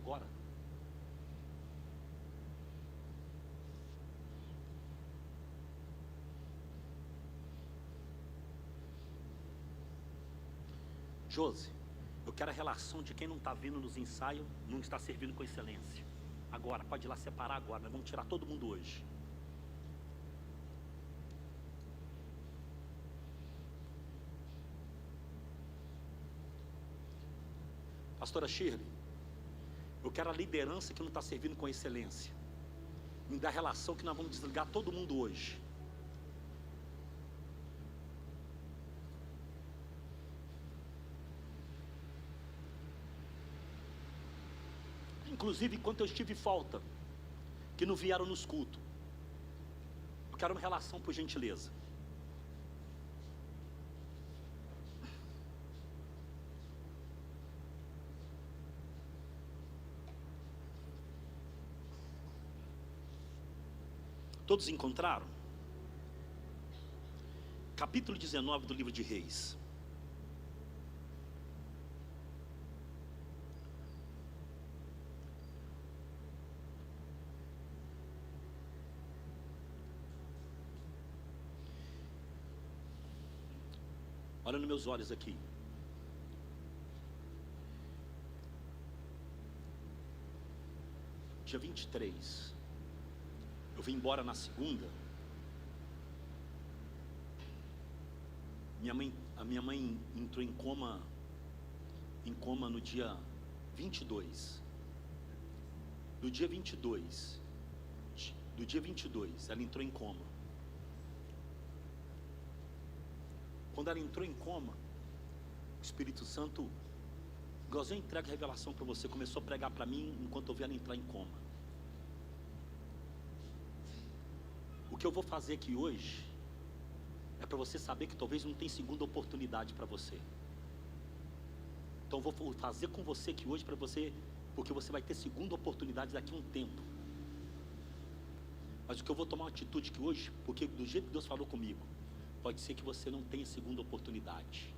agora. Josi, eu quero a relação de quem não está vindo nos ensaios, não está servindo com excelência. Agora, pode ir lá separar agora, nós vamos tirar todo mundo hoje. Pastora Shirley, eu quero a liderança que não está servindo com excelência. Me dá a relação que nós vamos desligar todo mundo hoje. Inclusive, enquanto eu estive falta, que não vieram nos cultos, eu quero uma relação, por gentileza. Todos encontraram? Capítulo 19 do livro de Reis. Olha nos meus olhos aqui. Dia 23. Eu vim embora na segunda. A minha mãe entrou em coma no dia 22. Do dia 22, ela entrou em coma. Quando ela entrou em coma, o Espírito Santo, igualzinho eu entrego a revelação para você, começou a pregar para mim enquanto eu vi ela entrar em coma. O que eu vou fazer aqui hoje é para você saber que talvez não tem segunda oportunidade para você. Então eu vou fazer com você aqui hoje para você, porque você vai ter segunda oportunidade daqui a um tempo. Mas o que eu vou tomar uma atitude aqui hoje, porque do jeito que Deus falou comigo, pode ser que você não tenha segunda oportunidade.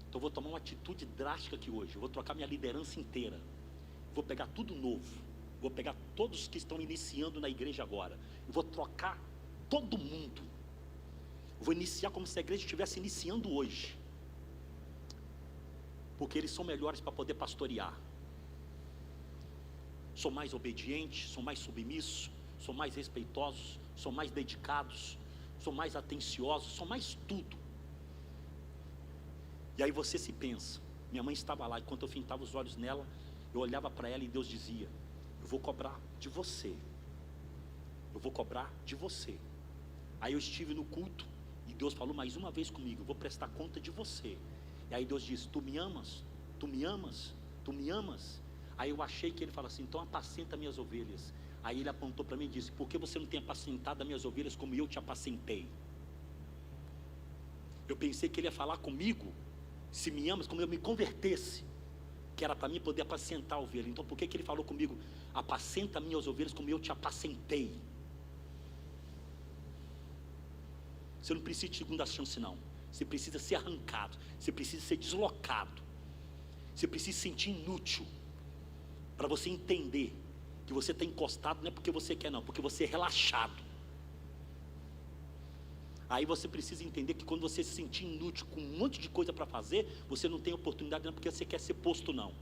Então eu vou tomar uma atitude drástica aqui hoje. Eu vou trocar minha liderança inteira. Vou pegar tudo novo. Vou pegar todos que estão iniciando na igreja agora. Eu vou trocar todo mundo. Eu vou iniciar como se a igreja estivesse iniciando hoje. Porque eles são melhores para poder pastorear. São mais obedientes, são mais submissos, são mais respeitosos, são mais dedicados, são mais atenciosos, são mais tudo. E aí você se pensa, minha mãe estava lá, enquanto eu fintava os olhos nela, eu olhava para ela e Deus dizia: eu vou cobrar de você. Eu vou cobrar de você. Aí eu estive no culto e Deus falou mais uma vez comigo: eu vou prestar conta de você. E aí Deus disse: tu me amas? Tu me amas? Tu me amas? Aí eu achei que ele falou assim: então apacenta minhas ovelhas. Aí ele apontou para mim e disse: por que você não tem apacentado as minhas ovelhas como eu te apacentei? Eu pensei que ele ia falar comigo, se me amas, como eu me convertesse, que era para mim poder apacentar a ovelha. Então por que ele falou comigo: apacenta minhas ovelhas como eu te apacentei? Você não precisa de segunda chance não. Você precisa ser arrancado, você precisa ser deslocado, você precisa se sentir inútil, para você entender que você está encostado, não é porque você quer não, porque você é relaxado. Aí você precisa entender que quando você se sentir inútil, com um monte de coisa para fazer, você não tem oportunidade, não é porque você quer ser posto não,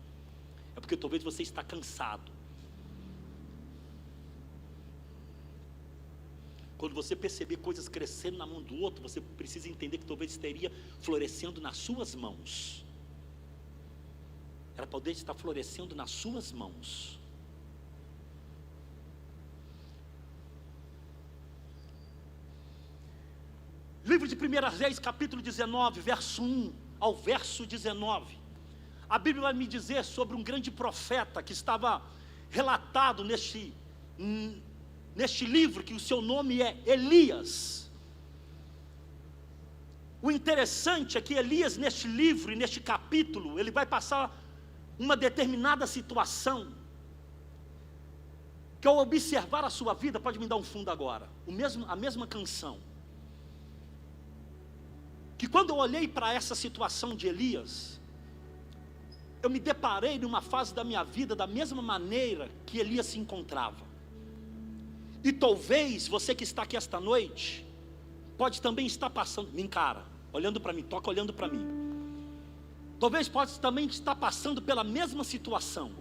é porque talvez você está cansado. Quando você perceber coisas crescendo na mão do outro, você precisa entender que talvez estaria florescendo nas suas mãos. Ela pode estar florescendo nas suas mãos. Livro de 1 Reis, capítulo 19, verso 1 ao verso 19. A Bíblia vai me dizer sobre um grande profeta que estava relatado neste livro, que o seu nome é Elias. O interessante é que Elias, neste livro e neste capítulo, ele vai passar uma determinada situação, que ao observar a sua vida, pode me dar um fundo agora, a mesma canção, que quando eu olhei para essa situação de Elias, eu me deparei numa fase da minha vida da mesma maneira que Elias se encontrava. E talvez você que está aqui esta noite pode também estar passando, me encara, olhando para mim, toca olhando para mim. Talvez pode também estar passando pela mesma situação.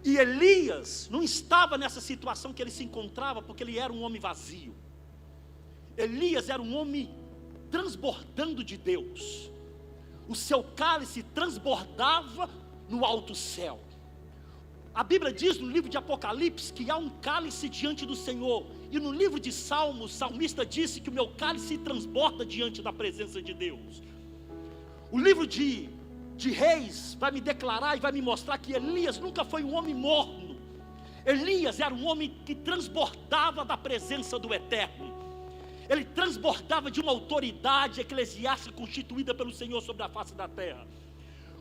E Elias não estava nessa situação que ele se encontrava porque ele era um homem vazio. Elias era um homem transbordando de Deus. O seu cálice transbordava no alto céu. A Bíblia diz no livro de Apocalipse que há um cálice diante do Senhor. E no livro de Salmos, o salmista disse que o meu cálice transborda diante da presença de Deus. O livro de Reis vai me declarar e vai me mostrar que Elias nunca foi um homem morno. Elias era um homem que transbordava da presença do Eterno. Ele transbordava de uma autoridade eclesiástica constituída pelo Senhor sobre a face da terra.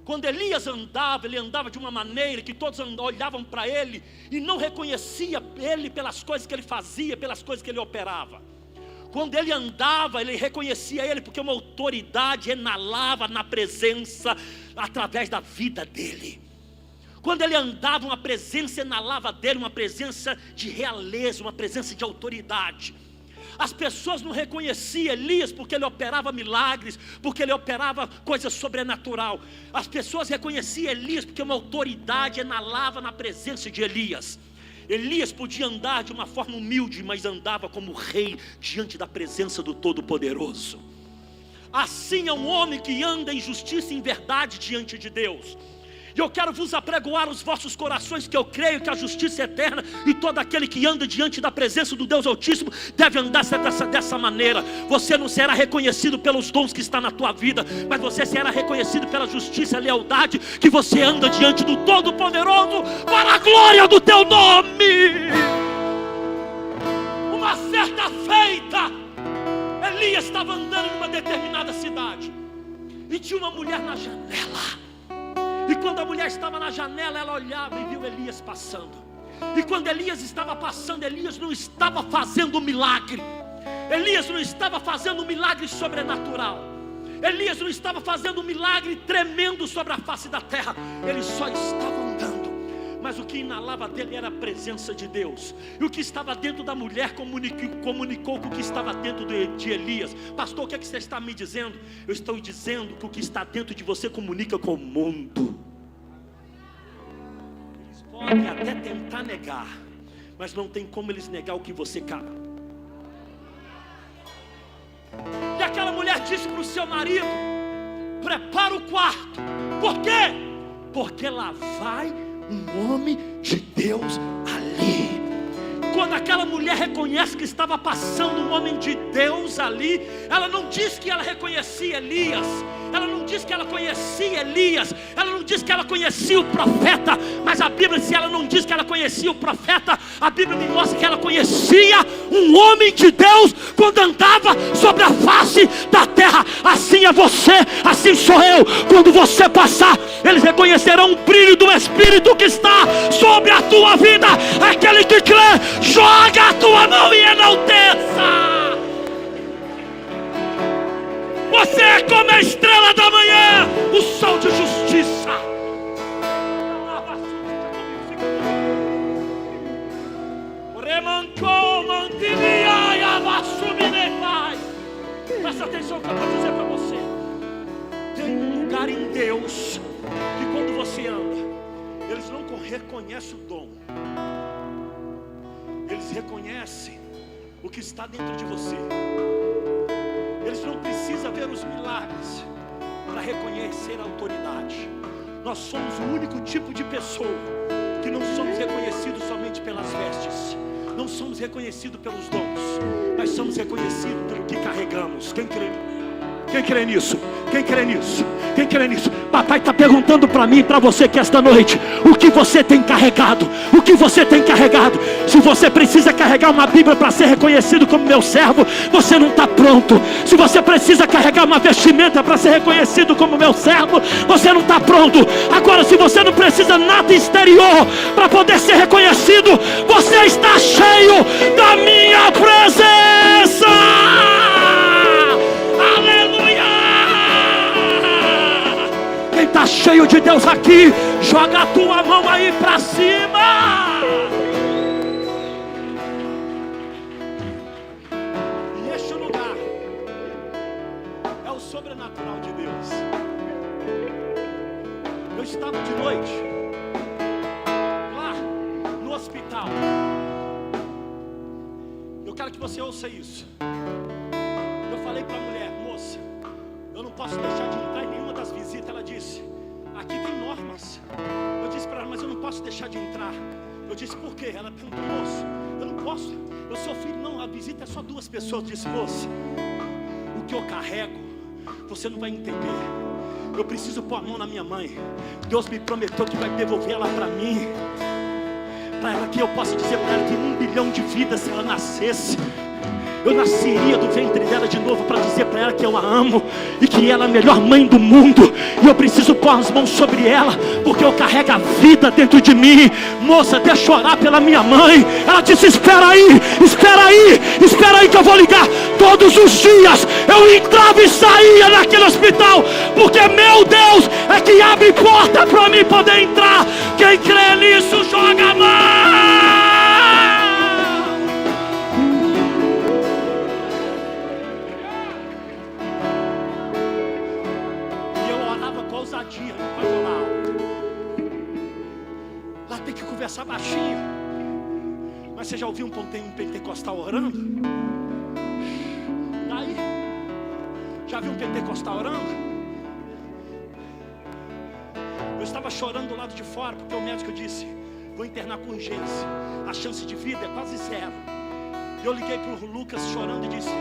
Quando Elias andava, ele andava de uma maneira que todos olhavam para ele e não reconhecia ele pelas coisas que ele fazia, pelas coisas que ele operava. Quando ele andava, ele reconhecia ele porque uma autoridade enalava na presença através da vida dele. Quando ele andava, uma presença enalava dele, uma presença de realeza, uma presença de autoridade. As pessoas não reconheciam Elias porque ele operava milagres, porque ele operava coisas sobrenatural. As pessoas reconheciam Elias porque uma autoridade enalava na presença de Elias. Elias podia andar de uma forma humilde, mas andava como rei diante da presença do Todo-Poderoso. Assim é um homem que anda em justiça e em verdade diante de Deus. E eu quero vos apregoar os vossos corações que eu creio que a justiça é eterna e todo aquele que anda diante da presença do Deus Altíssimo deve andar dessa maneira. Você não será reconhecido pelos dons que está na tua vida, mas você será reconhecido pela justiça e lealdade que você anda diante do Todo-Poderoso para a glória do teu nome. Uma certa feita, Elias estava andando numa determinada cidade e tinha uma mulher na janela. E quando a mulher estava na janela, ela olhava e viu Elias passando. E quando Elias estava passando, Elias não estava fazendo um milagre. Elias não estava fazendo um milagre sobrenatural. Elias não estava fazendo um milagre tremendo sobre a face da terra. Ele só estava andando. Mas o que inalava dele era a presença de Deus. E o que estava dentro da mulher comunicou com o que estava dentro de Elias. Pastor, o que é que você está me dizendo? Eu estou dizendo que o que está dentro de você comunica com o mundo. Eles podem até tentar negar, mas não tem como eles negar o que você carrega. E aquela mulher disse para o seu marido: prepara o quarto. Por quê? Porque lá vai um homem de Deus ali. Quando aquela mulher reconhece que estava passando um homem de Deus ali, ela não diz que ela reconhecia Elias, ela não diz que ela conhecia Elias, ela não diz que ela conhecia o profeta, mas a Bíblia, se ela não diz que ela conhecia o profeta, a Bíblia me mostra que ela conhecia um homem de Deus quando andava sobre a face da terra. Assim é você, assim sou eu. Quando você passar, eles reconhecerão o brilho do Espírito que está sobre a tua vida. Aquele que crê, joga a tua mão e enalteça. Você é como a estrela da manhã, o sol de justiça. Presta atenção no que eu vou dizer para você. Tem um lugar em Deus que quando você anda, eles não reconhecem o dom, eles reconhecem o que está dentro de você. Eles não precisam ver os milagres para reconhecer a autoridade. Nós somos o único tipo de pessoa que não somos reconhecidos somente pelas vestes, não somos reconhecidos pelos dons, mas somos reconhecidos pelo que carregamos. Quem crê? Quem crê nisso? Quem crê nisso? Quem crê nisso? Papai está perguntando para mim e para você que esta noite, o que você tem carregado? O que você tem carregado? Se você precisa carregar uma Bíblia para ser reconhecido como meu servo, você não está pronto. Se você precisa carregar uma vestimenta para ser reconhecido como meu servo, você não está pronto. Agora, se você não precisa nada exterior para poder ser reconhecido, você está cheio da minha presença. Quem está está cheio de Deus aqui. Joga a tua mão aí para cima. E este lugar é o sobrenatural de Deus. Eu estava de noite lá no hospital. Eu quero que você ouça isso. Eu falei para a mulher: moça, eu não posso deixar de entrar em nenhuma das visitas. Ela disse: aqui tem normas. Eu disse para ela: mas eu não posso deixar de entrar. Eu disse: por quê? Ela perguntou: moço, eu não posso, eu sou filho. Não, a visita é só 2 pessoas. Eu disse: moça, o que eu carrego você não vai entender. Eu preciso pôr a mão na minha mãe. Deus me prometeu que vai devolver ela para mim, para ela, que eu possa dizer para ela que 1 bilhão de vidas, se ela nascesse, eu nasceria do ventre dela de novo, para dizer para ela que eu a amo e que ela é a melhor mãe do mundo. E eu preciso pôr as mãos sobre ela, porque eu carrego a vida dentro de mim. Moça, deixa eu orar pela minha mãe. Ela disse: espera aí, espera aí, espera aí que eu vou ligar. Todos os dias eu entrava e saía naquele hospital, porque meu Deus é que abre porta para mim poder entrar. Quem crê nisso, joga a mão. Ousadia, não pode falar alto. Lá tem que conversar baixinho. Mas você já ouviu um pentecostal orando? Daí, já viu um pentecostal orando? Eu estava chorando do lado de fora, porque o médico disse: vou internar com urgência, a chance de vida é quase 0. E eu liguei para o Lucas chorando e disse: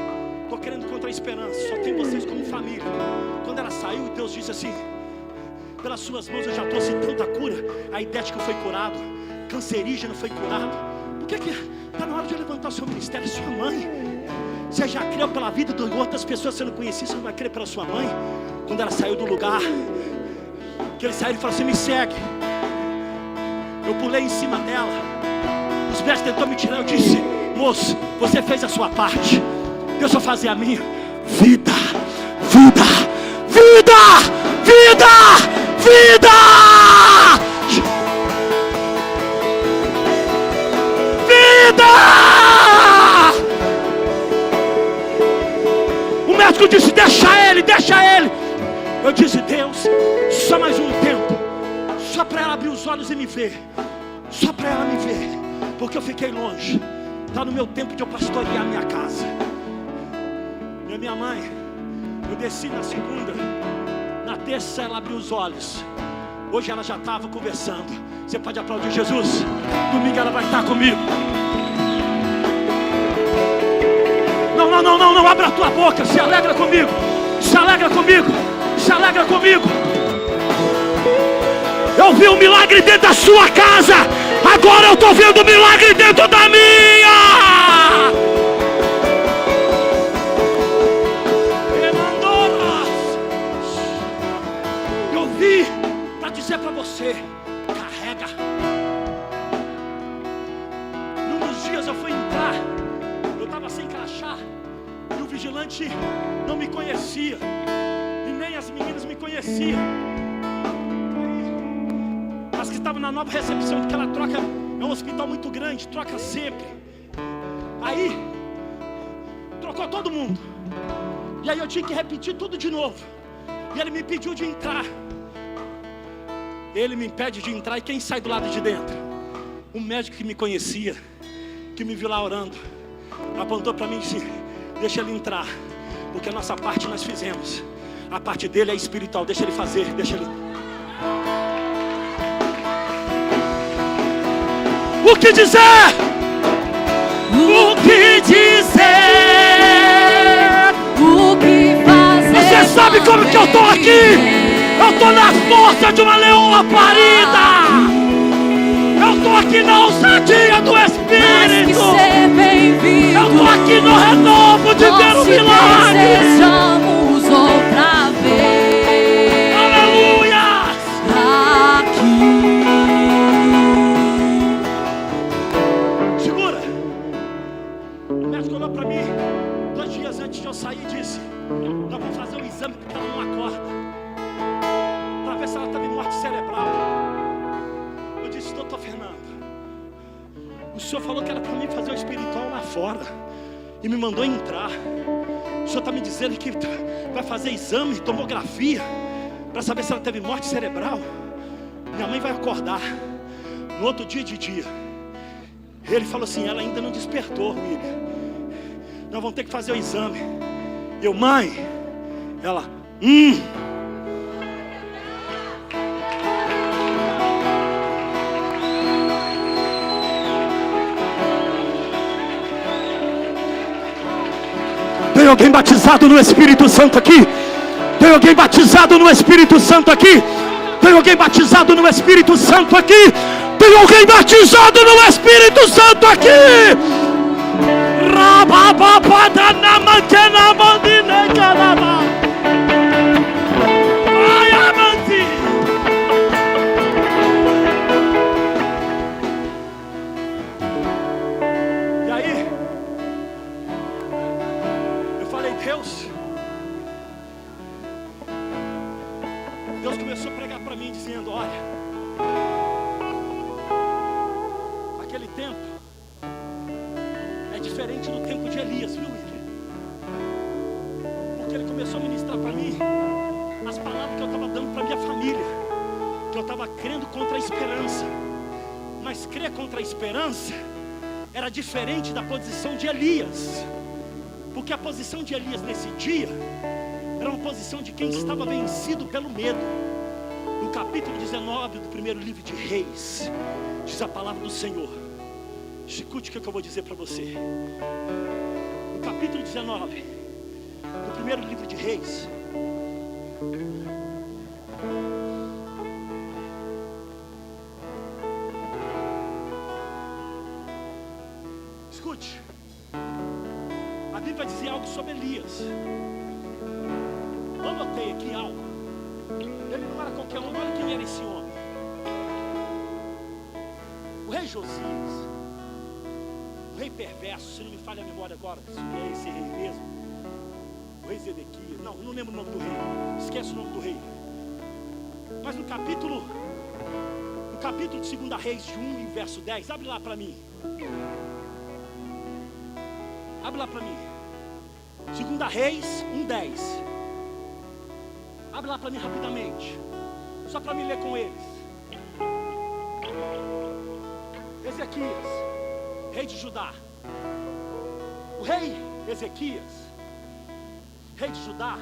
estou querendo encontrar esperança, só tem vocês como família. Quando ela saiu, Deus disse assim: pelas suas mãos eu já trouxe tanta cura. A idético foi curado, cancerígeno foi curado. Por que está na hora de levantar o seu ministério? Sua mãe, você já creu pela vida de outras pessoas que você não conhecia, você não vai crer pela sua mãe? Quando ela saiu do lugar, que ele saiu e falou assim: me segue. Eu pulei em cima dela. Os médicos tentou me tirar. Eu disse: moço, você fez a sua parte, Deus vai fazer a minha. Vida, vida, vida, vida, vida. Vida. O médico disse: deixa ele, deixa ele. Eu disse: Deus, só mais um tempo, só para ela abrir os olhos e me ver, só para ela me ver, porque eu fiquei longe. Está no meu tempo de eu pastorear minha casa. E a minha mãe, eu desci na segunda, na terça ela abriu os olhos. Hoje ela já estava conversando. Você pode aplaudir Jesus? Domingo ela vai estar comigo. Não, abra a tua boca, se alegra comigo, se alegra comigo, se alegra comigo. Eu vi um milagre dentro da sua casa, agora eu estou vendo um milagre dentro da minha. Eu vi para dizer para você: carrega. Num dos dias eu fui entrar, eu estava sem crachá, e o vigilante não me conhecia, e nem as meninas me conheciam. As que estavam na nova recepção, porque ela troca, é um hospital muito grande, troca sempre. Aí trocou todo mundo, e aí eu tinha que repetir tudo de novo. E ele me pediu de entrar. Ele me impede de entrar, e quem sai do lado de dentro? Um médico que me conhecia, que me viu lá orando, apontou para mim e disse: deixa ele entrar, porque a nossa parte nós fizemos, a parte dele é espiritual, deixa ele fazer, deixa ele. O que dizer? O que dizer? O que fazer? Você sabe como que eu estou aqui? Eu estou na força de uma leoa parida. Eu estou aqui na ousadia do Espírito. Eu estou aqui no renovo de ver o milagre. Desejamos outra vez. Aleluia! Aqui. Segura. O médico olhou para mim 2 dias antes de eu sair e disse: nós vamos fazer um exame porque ela não acorda, para ver se ela está cerebral. Eu disse: doutor Fernando, o senhor falou que era para mim fazer o espiritual lá fora e me mandou entrar. O senhor está me dizendo que vai fazer exame, tomografia, para saber se ela teve morte cerebral. Minha mãe vai acordar no outro dia de dia. Ele falou assim: ela ainda não despertou, William, nós vamos ter que fazer o exame. Eu: mãe. Ela: Tem alguém batizado no Espírito Santo aqui? Tem alguém batizado no Espírito Santo aqui? Tem alguém batizado no Espírito Santo aqui? Tem alguém batizado no Espírito Santo aqui? E aí, eu falei: Deus começou a pregar para mim dizendo: olha, aquele tempo é diferente do tempo de Elias, viu, William? Porque ele começou a ministrar para mim as palavras que eu estava dando para minha família, que eu estava crendo contra a esperança. Mas crer contra a esperança era diferente da posição de Elias, porque a posição de Elias nesse dia era uma posição de quem estava vencido pelo medo. No capítulo 19 do primeiro livro de Reis, diz a palavra do Senhor. Escute o que eu vou dizer para você. No capítulo 19 do primeiro livro de Reis, escute, a Bíblia vai dizer algo sobre Elias. Eu anotei aqui algo. Ele não era qualquer um. Olha quem era esse homem. O rei Josias, o rei perverso, se não me falha a memória agora, se é esse rei mesmo, o rei Zedequias, não lembro o nome do rei, esquece o nome do rei. Mas no capítulo de 2 Reis, de 1 e verso 10, abre lá para mim. Abre lá para mim. 2 Reis 1:10. Abre lá para mim rapidamente, só para me ler com eles. Ezequias, rei de Judá. O rei Ezequias, rei de Judá,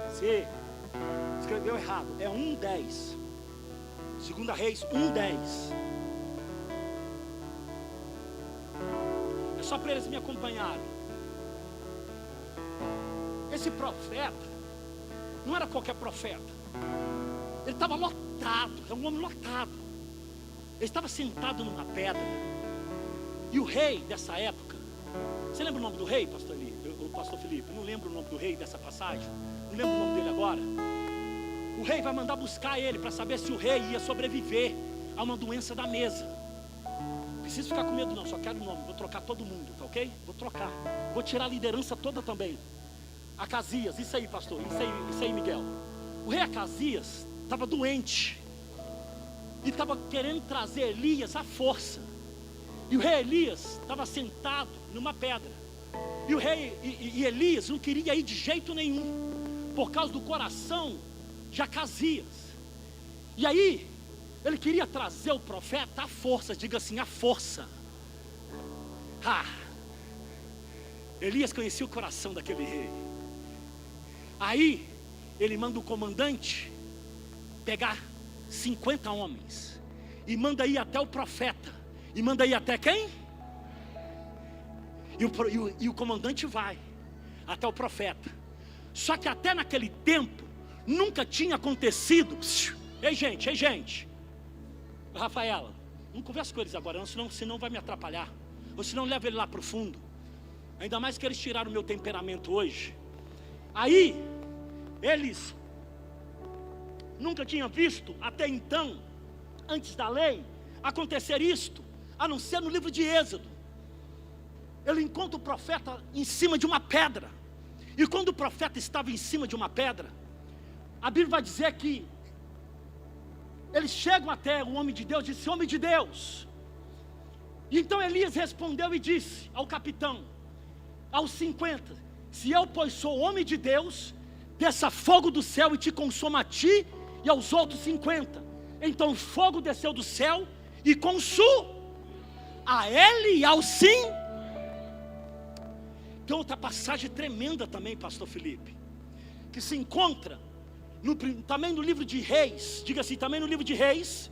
você escreveu errado, é 1:10. 2 Reis 1:10. É só para eles me acompanharem. Esse profeta não era qualquer profeta. Ele estava lotado, é um homem lotado. Ele estava sentado numa pedra. E o rei dessa época, você lembra o nome do rei, pastor Felipe? Eu não lembro o nome do rei dessa passagem. Não lembro o nome dele agora. O rei vai mandar buscar ele para saber se o rei ia sobreviver a uma doença da mesa. Não preciso ficar com medo não, só quero o nome. Vou trocar todo mundo, tá ok? Vou trocar. Vou tirar a liderança toda também. Acasias, isso aí, pastor, isso aí, Miguel. O rei Acasias estava doente e estava querendo trazer Elias à força. E o rei Elias estava sentado numa pedra. E o rei e Elias não queria ir de jeito nenhum, por causa do coração de Acasias. E aí ele queria trazer o profeta à força. Diga assim, à força. Elias conhecia o coração daquele rei. Aí ele manda o comandante pegar 50 homens e manda ir até o profeta. E manda ir até quem? E o comandante vai até o profeta. Só que até naquele tempo nunca tinha acontecido. Ei gente, Rafaela, não conversa com eles agora, senão vai me atrapalhar. Ou senão leva ele lá para o fundo. Ainda mais que eles tiraram o meu temperamento hoje. Aí eles nunca tinham visto até então, antes da lei, acontecer isto, a não ser no livro de Êxodo. ele encontra o profeta em cima de uma pedra. E quando o profeta estava em cima de uma pedra, a Bíblia vai dizer que eles chegam até o homem de Deus e disse: homem de Deus. E então Elias respondeu e disse ao capitão, aos 50: se eu, pois sou homem de Deus, desça fogo do céu e te consuma a ti e aos outros 50. Então fogo desceu do céu e consumiu a ele e ao sim. Tem outra passagem tremenda também, pastor Felipe, que se encontra também no livro de Reis. Diga assim, também no livro de Reis,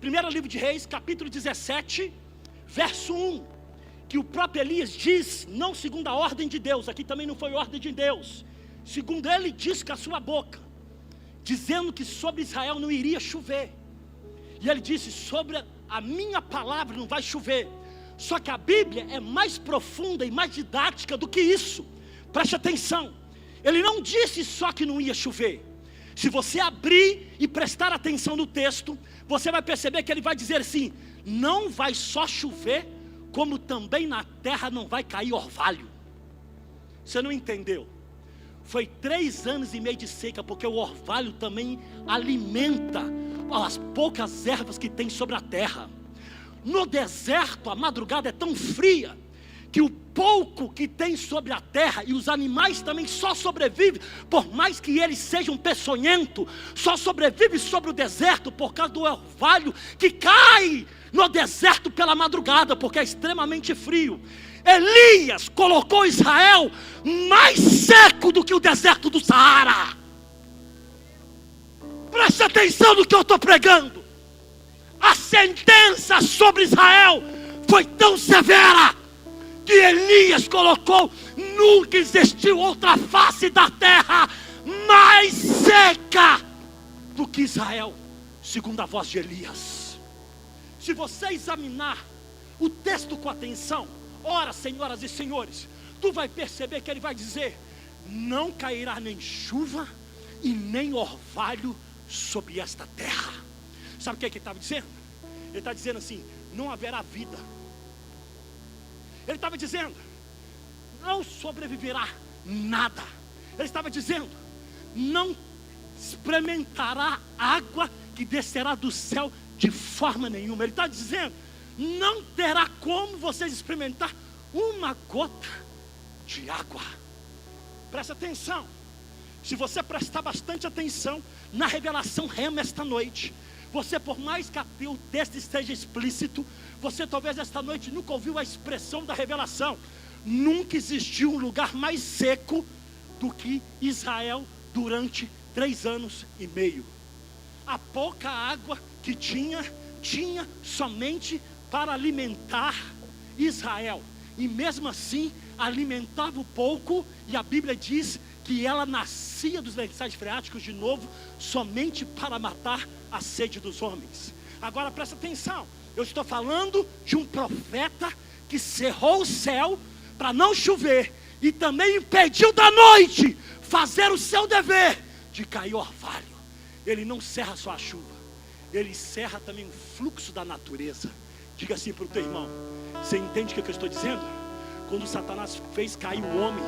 primeiro livro de Reis, capítulo 17, verso 1, que o próprio Elias diz, não segundo a ordem de Deus, aqui também não foi ordem de Deus, segundo ele diz com a sua boca, dizendo que sobre Israel não iria chover. E ele disse: sobre a minha palavra não vai chover. Só que a Bíblia é mais profunda e mais didática do que isso. Preste atenção. Ele não disse só que não ia chover. Se você abrir e prestar atenção no texto, você vai perceber que ele vai dizer assim: não vai só chover, como também na terra não vai cair orvalho. Você não entendeu? Foi 3 anos e meio de seca, porque o orvalho também alimenta as poucas ervas que tem sobre a terra. No deserto a madrugada é tão fria que o pouco que tem sobre a terra, e os animais também só sobrevivem, por mais que eles sejam peçonhentos, só sobrevivem sobre o deserto por causa do orvalho que cai no deserto pela madrugada, porque é extremamente frio. Elias colocou Israel mais seco do que o deserto do Saara. Preste atenção no que eu estou pregando. A sentença sobre Israel foi tão severa que Elias colocou: nunca existiu outra face da terra mais seca do que Israel, segundo a voz de Elias. Se você examinar o texto com atenção, ora, senhoras e senhores, tu vai perceber que ele vai dizer: não cairá nem chuva e nem orvalho sobre esta terra. Sabe o que ele estava dizendo? Ele está dizendo assim: não haverá vida. Ele estava dizendo: não sobreviverá nada. Ele estava dizendo: não experimentará água que descerá do céu de forma nenhuma. Ele está dizendo: não terá como vocês experimentar uma gota de água. Presta atenção. Se você prestar bastante atenção na revelação Rema esta noite, você, por mais que o texto esteja explícito, você talvez esta noite nunca ouviu a expressão da revelação. Nunca existiu um lugar mais seco do que Israel durante 3 anos e meio. A pouca água que tinha somente para alimentar Israel. E mesmo assim, alimentava o pouco, e a Bíblia diz que ela nascia dos lençóis freáticos de novo, somente para matar a sede dos homens. Agora presta atenção, eu estou falando de um profeta que cerrou o céu para não chover, e também impediu da noite fazer o seu dever de cair orvalho. Ele não cerra só a chuva, ele cerra também o fluxo da natureza. Diga assim para o teu irmão: você entende o que eu estou dizendo? Quando Satanás fez cair o homem,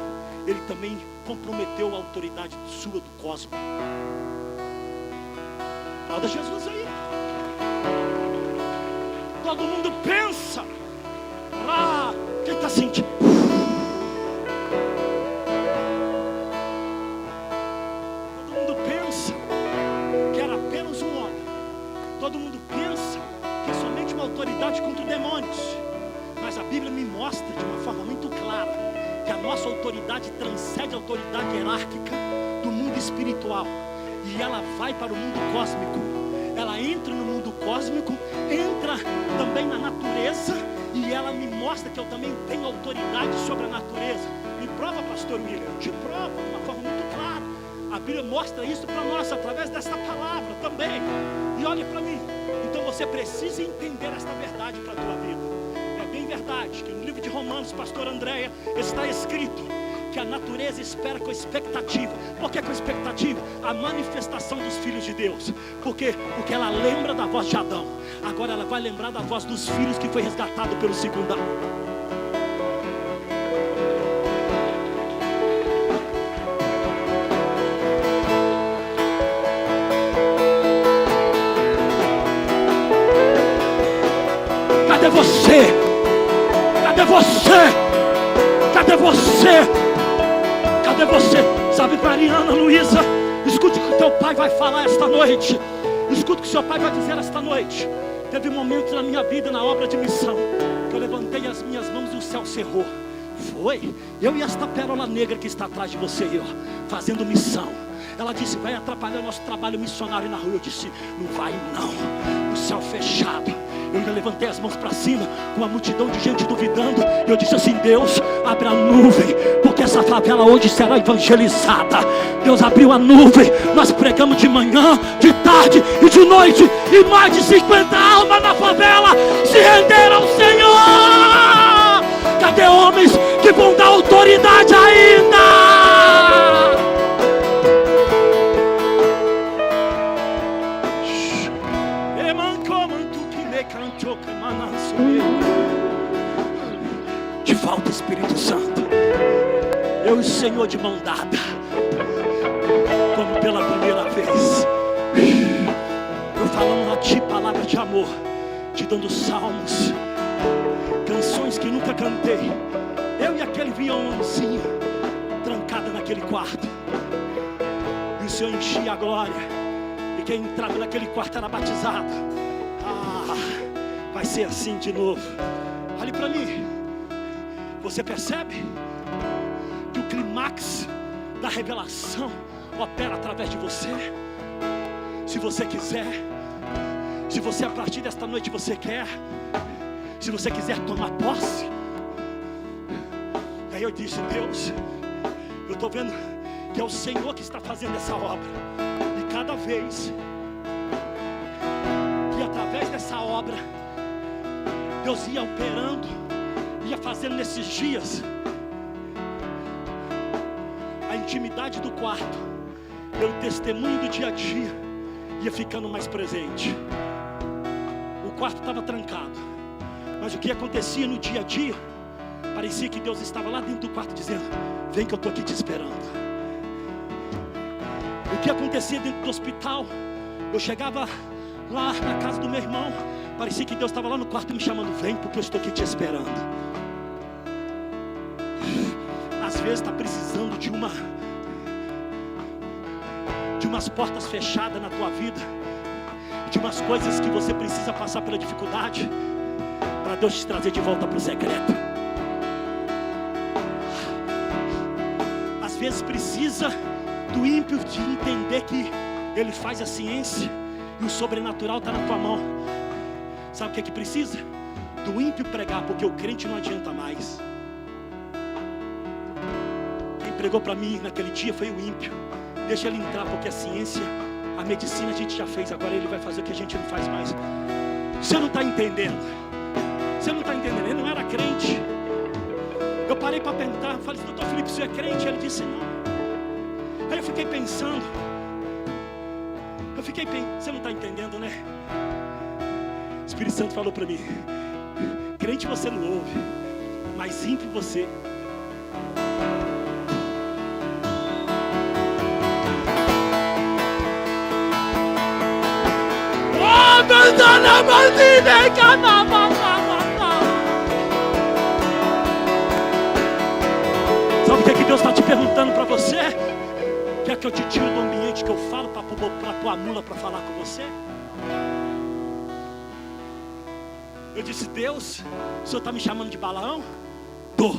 ele também comprometeu a autoridade sua do cosmos. Fala Jesus aí. Todo mundo pensa. Quem está sentindo? Todo mundo pensa que era apenas um homem. Todo mundo pensa que é somente uma autoridade contra demônios. Mas a Bíblia me mostra de uma forma muito clara que a nossa autoridade transcende a autoridade hierárquica do mundo espiritual, e ela vai para o mundo cósmico. Ela entra no mundo cósmico, entra também na natureza, e ela me mostra que eu também tenho autoridade sobre a natureza. Me prova, pastor William? Te prova de uma forma muito clara. A Bíblia mostra isso para nós através desta palavra também. E olha para mim, então você precisa entender esta verdade para a tua vida. Bem verdade que no livro de Romanos, pastor Andréia, está escrito que a natureza espera com expectativa. Por que com expectativa? A manifestação dos filhos de Deus. Por quê? Porque ela lembra da voz de Adão. Agora ela vai lembrar da voz dos filhos que foi resgatado pelo segundo Adão. você? Cadê você? Cadê você? Cadê você? Sabe, Mariana, Luísa, escute o que o teu pai vai falar esta noite. Escute o que o seu pai vai dizer esta noite. Teve momentos na minha vida, na obra de missão, que eu levantei as minhas mãos e o céu cerrou. Foi eu e esta pérola negra que está atrás de você, fazendo missão. Ela disse, vai atrapalhar o nosso trabalho missionário na rua. Eu disse, não vai não. O céu fechado. Eu ainda levantei as mãos para cima, com uma multidão de gente duvidando. E eu disse assim, Deus, abre a nuvem, porque essa favela hoje será evangelizada. Deus abriu a nuvem. Nós pregamos de manhã, de tarde e de noite. E mais de 50 almas na favela se renderam ao Senhor. Cadê homens que vão dar autoridade ainda? Te falta Espírito Santo. Eu e o Senhor de mão dada, como pela primeira vez. Eu falando a ti palavra de amor, te dando salmos, canções que nunca cantei. Eu e aquele violãozinho trancado naquele quarto. E o Senhor enchia a glória. E quem entrava naquele quarto era batizado. Vai ser assim de novo. Olhe para mim. Você percebe que o clímax da revelação opera através de você? Se você quiser, se você a partir desta noite você quer, se você quiser tomar posse. Aí eu disse, Deus, eu estou vendo que é o Senhor que está fazendo essa obra. E cada vez que através dessa obra Deus ia operando, ia fazendo nesses dias, a intimidade do quarto, o testemunho do dia a dia ia ficando mais presente. O quarto estava trancado, mas o que acontecia no dia a dia, parecia que Deus estava lá dentro do quarto dizendo, vem que eu estou aqui te esperando. O que acontecia dentro do hospital, eu chegava lá na casa do meu irmão, parecia que Deus estava lá no quarto me chamando, vem porque eu estou aqui te esperando. Às vezes está precisando de umas portas fechadas na tua vida, de umas coisas que você precisa passar pela dificuldade, para Deus te trazer de volta para o secreto. Às vezes precisa do ímpio de entender que ele faz a ciência e o sobrenatural está na tua mão. Sabe o que é que precisa? Do ímpio pregar, porque o crente não adianta mais. Quem pregou para mim naquele dia foi o ímpio. Deixa ele entrar, porque a ciência, a medicina a gente já fez, agora ele vai fazer o que a gente não faz mais. Você não está entendendo. Você não está entendendo, ele não era crente. Eu parei para perguntar, falei, doutor Felipe, você é crente? Ele disse não. Aí eu fiquei pensando, você não está entendendo, né? O Espírito Santo falou para mim, crente você não ouve, mas ímpio você. Sabe o que é que Deus está te perguntando para você? Quer que eu te tire do ambiente que eu falo para pôr a mula para falar com você? Eu disse, Deus, o Senhor está me chamando de Balaão? Tô.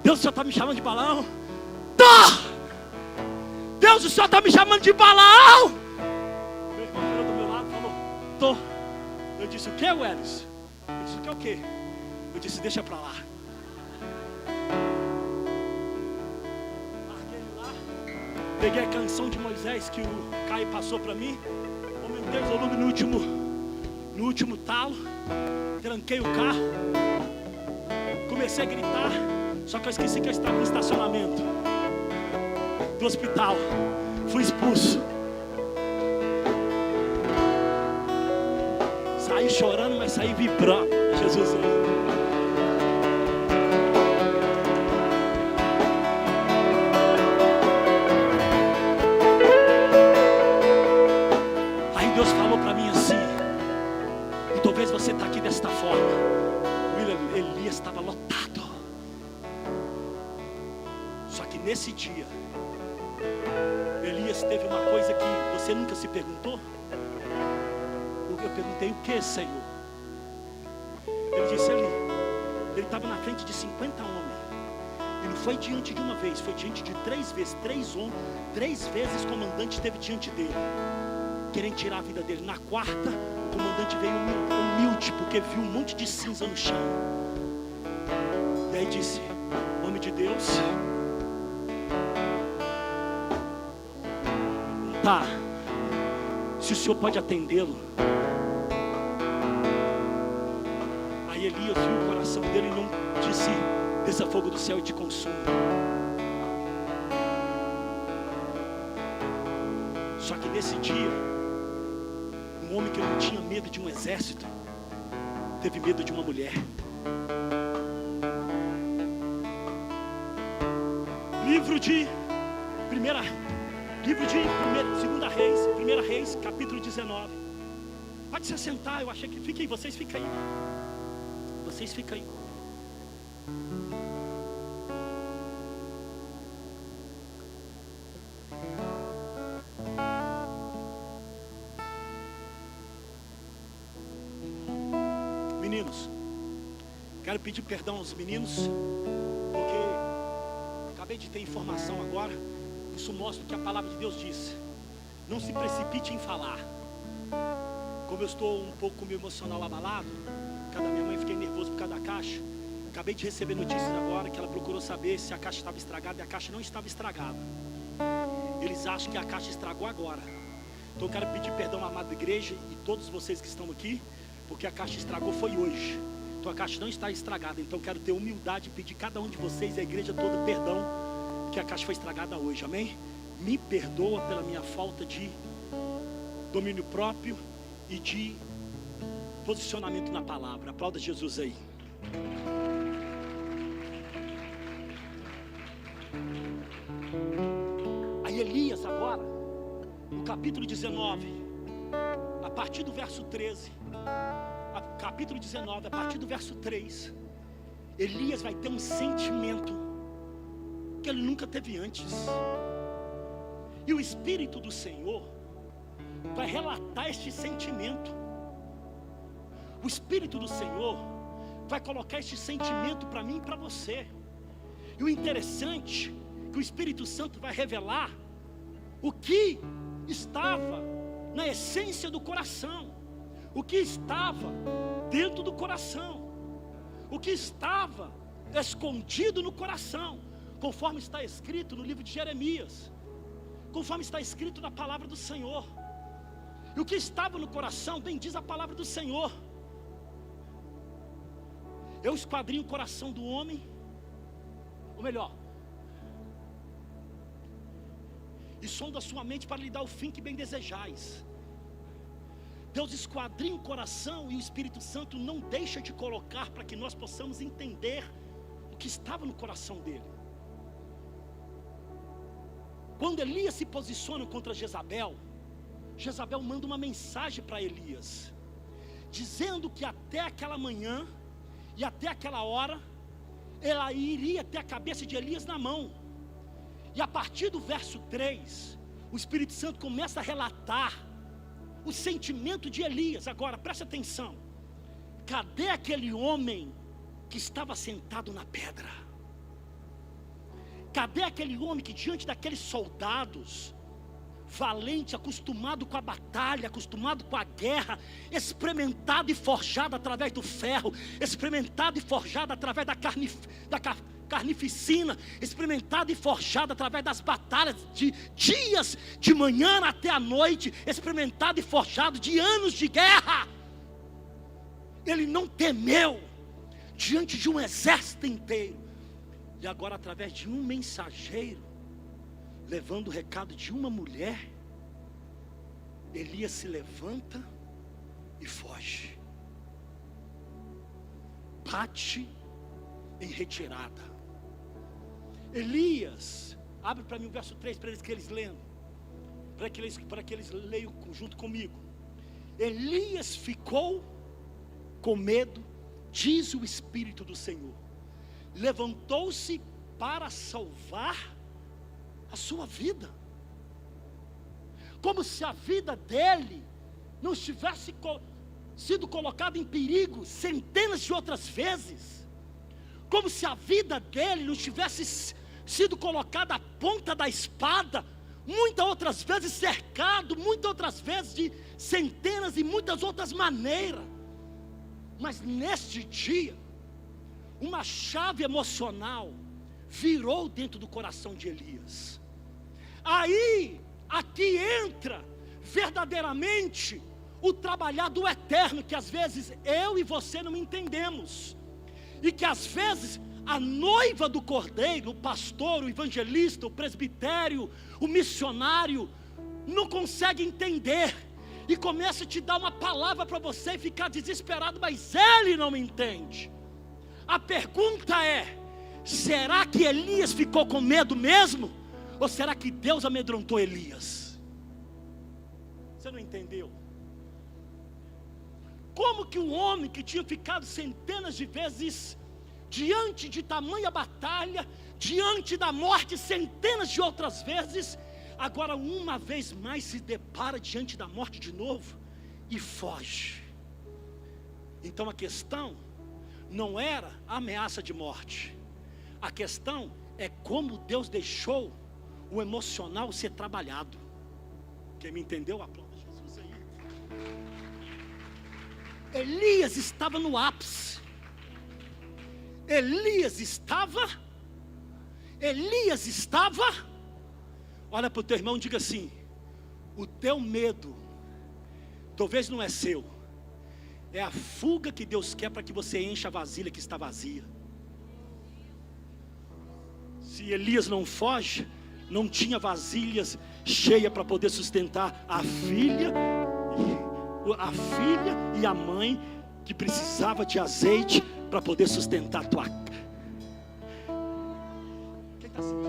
Deus, o Senhor está me chamando de Balaão? Tô. Deus, o Senhor está me chamando de Balaão? Meu irmão virou do meu lado e falou, tô. Eu disse, o que, Welles? Eu disse, o que é o quê? Eu disse, deixa para lá. Marquei lá, peguei a canção de Moisés que o Caio passou para mim, aumentei o volume no último talo, tranquei o carro, comecei a gritar, só que eu esqueci que eu estava no estacionamento do hospital, fui expulso. Saí chorando, mas saí vibrando. Jesus. Aí Deus falou para mim assim, e talvez você está forma. Elias estava lotado. Só que nesse dia, Elias teve uma coisa que você nunca se perguntou. Eu perguntei: o que, Senhor? Ele disse: ele estava na frente de 50 homens. E não foi diante de uma vez, foi diante de 3 vezes. 3 homens, 3 vezes o comandante esteve diante dele, querendo tirar a vida dele. Na quarta, o comandante veio humilde, porque viu um monte de cinza no chão. E aí disse: homem de Deus, tá, se o senhor pode atendê-lo. Aí Elias viu o coração dele e não disse: desça fogo do céu e te consuma. Só que nesse dia, um homem que não tinha medo de um exército, teve medo de uma mulher. Livro de 2 Reis, 1 Reis, capítulo 19. Pode se assentar, eu achei que... Fiquem aí, vocês ficam aí. Vocês ficam aí. Meninos, quero pedir perdão aos meninos, porque acabei de ter informação agora. Isso mostra o que a palavra de Deus diz: não se precipite em falar. Como eu estou um pouco meu emocional abalado, por causa da minha mãe, fiquei nervoso por causa da caixa. Acabei de receber notícias agora que ela procurou saber se a caixa estava estragada, e a caixa não estava estragada. Eles acham que a caixa estragou agora. Então eu quero pedir perdão à amada igreja e todos vocês que estão aqui, porque a caixa estragou foi hoje. Então a caixa não está estragada. Então eu quero ter humildade e pedir a cada um de vocês e a igreja toda perdão, que a caixa foi estragada hoje, amém? Me perdoa pela minha falta de domínio próprio e de posicionamento na palavra. Aplauda Jesus aí. Aí Elias agora, no capítulo 19, a partir do verso 13, capítulo 19, a partir do verso 3, Elias vai ter um sentimento que ele nunca teve antes. E o Espírito do Senhor vai relatar este sentimento. O Espírito do Senhor vai colocar este sentimento para mim e para você. E o interessante é que o Espírito Santo vai revelar o que estava na essência do coração, o que estava dentro do coração, o que estava escondido no coração, conforme está escrito no livro de Jeremias, conforme está escrito na palavra do Senhor. E o que estava no coração, bem diz a palavra do Senhor: eu esquadrinho o coração do homem, ou melhor, e sonda a sua mente para lhe dar o fim que bem desejais. Deus esquadrinha o coração e o Espírito Santo não deixa de colocar para que nós possamos entender o que estava no coração dele. Quando Elias se posiciona contra Jezabel, Jezabel manda uma mensagem para Elias, dizendo que até aquela manhã e até aquela hora, ela iria ter a cabeça de Elias na mão. E a partir do verso 3, o Espírito Santo começa a relatar o sentimento de Elias. Agora, preste atenção: cadê aquele homem que estava sentado na pedra? Cadê aquele homem que diante daqueles soldados, valente, acostumado com a batalha, acostumado com a guerra, experimentado e forjado através do ferro, experimentado e forjado através da carnificina, experimentado e forjado através das batalhas de dias, de manhã até a noite, experimentado e forjado de anos de guerra, ele não temeu diante de um exército inteiro. E agora, através de um mensageiro, levando o recado de uma mulher, Elias se levanta e foge, bate em retirada. Elias, abre para mim o verso 3 para eles leiam, para que eles leiam junto comigo. Elias ficou com medo diz o Espírito do Senhor, levantou-se para salvar a sua vida, como se a vida dele não tivesse sido colocada em perigo centenas de outras vezes, como se a vida dele não tivesse sido colocada à ponta da espada, muitas outras vezes cercado, muitas outras vezes de centenas e muitas outras maneiras. Mas neste dia, uma chave emocional virou dentro do coração de Elias. Aí, aqui entra verdadeiramente o trabalhar do eterno, que às vezes eu e você não entendemos, e que às vezes a noiva do cordeiro, o pastor, o evangelista, o presbitério, o missionário, não consegue entender, e começa a te dar uma palavra para você e ficar desesperado, mas ele não entende. A pergunta é: será que Elias ficou com medo mesmo? Ou será que Deus amedrontou Elias? Você não entendeu? Como que um homem que tinha ficado centenas de vezes diante de tamanha batalha, diante da morte centenas de outras vezes, agora uma vez mais se depara diante da morte de novo e foge? Então a questão não era a ameaça de morte, a questão é como Deus deixou o emocional ser trabalhado. Quem me entendeu, aplauda Jesus aí. Elias estava no ápice. Elias estava, olha para o teu irmão e diga assim: o teu medo talvez não é seu, é a fuga que Deus quer para que você encha a vasilha que está vazia. Se Elias não foge, não tinha vasilhas cheias para poder sustentar a filha e a mãe, que precisava de azeite para poder sustentar a tua. Quem está sentindo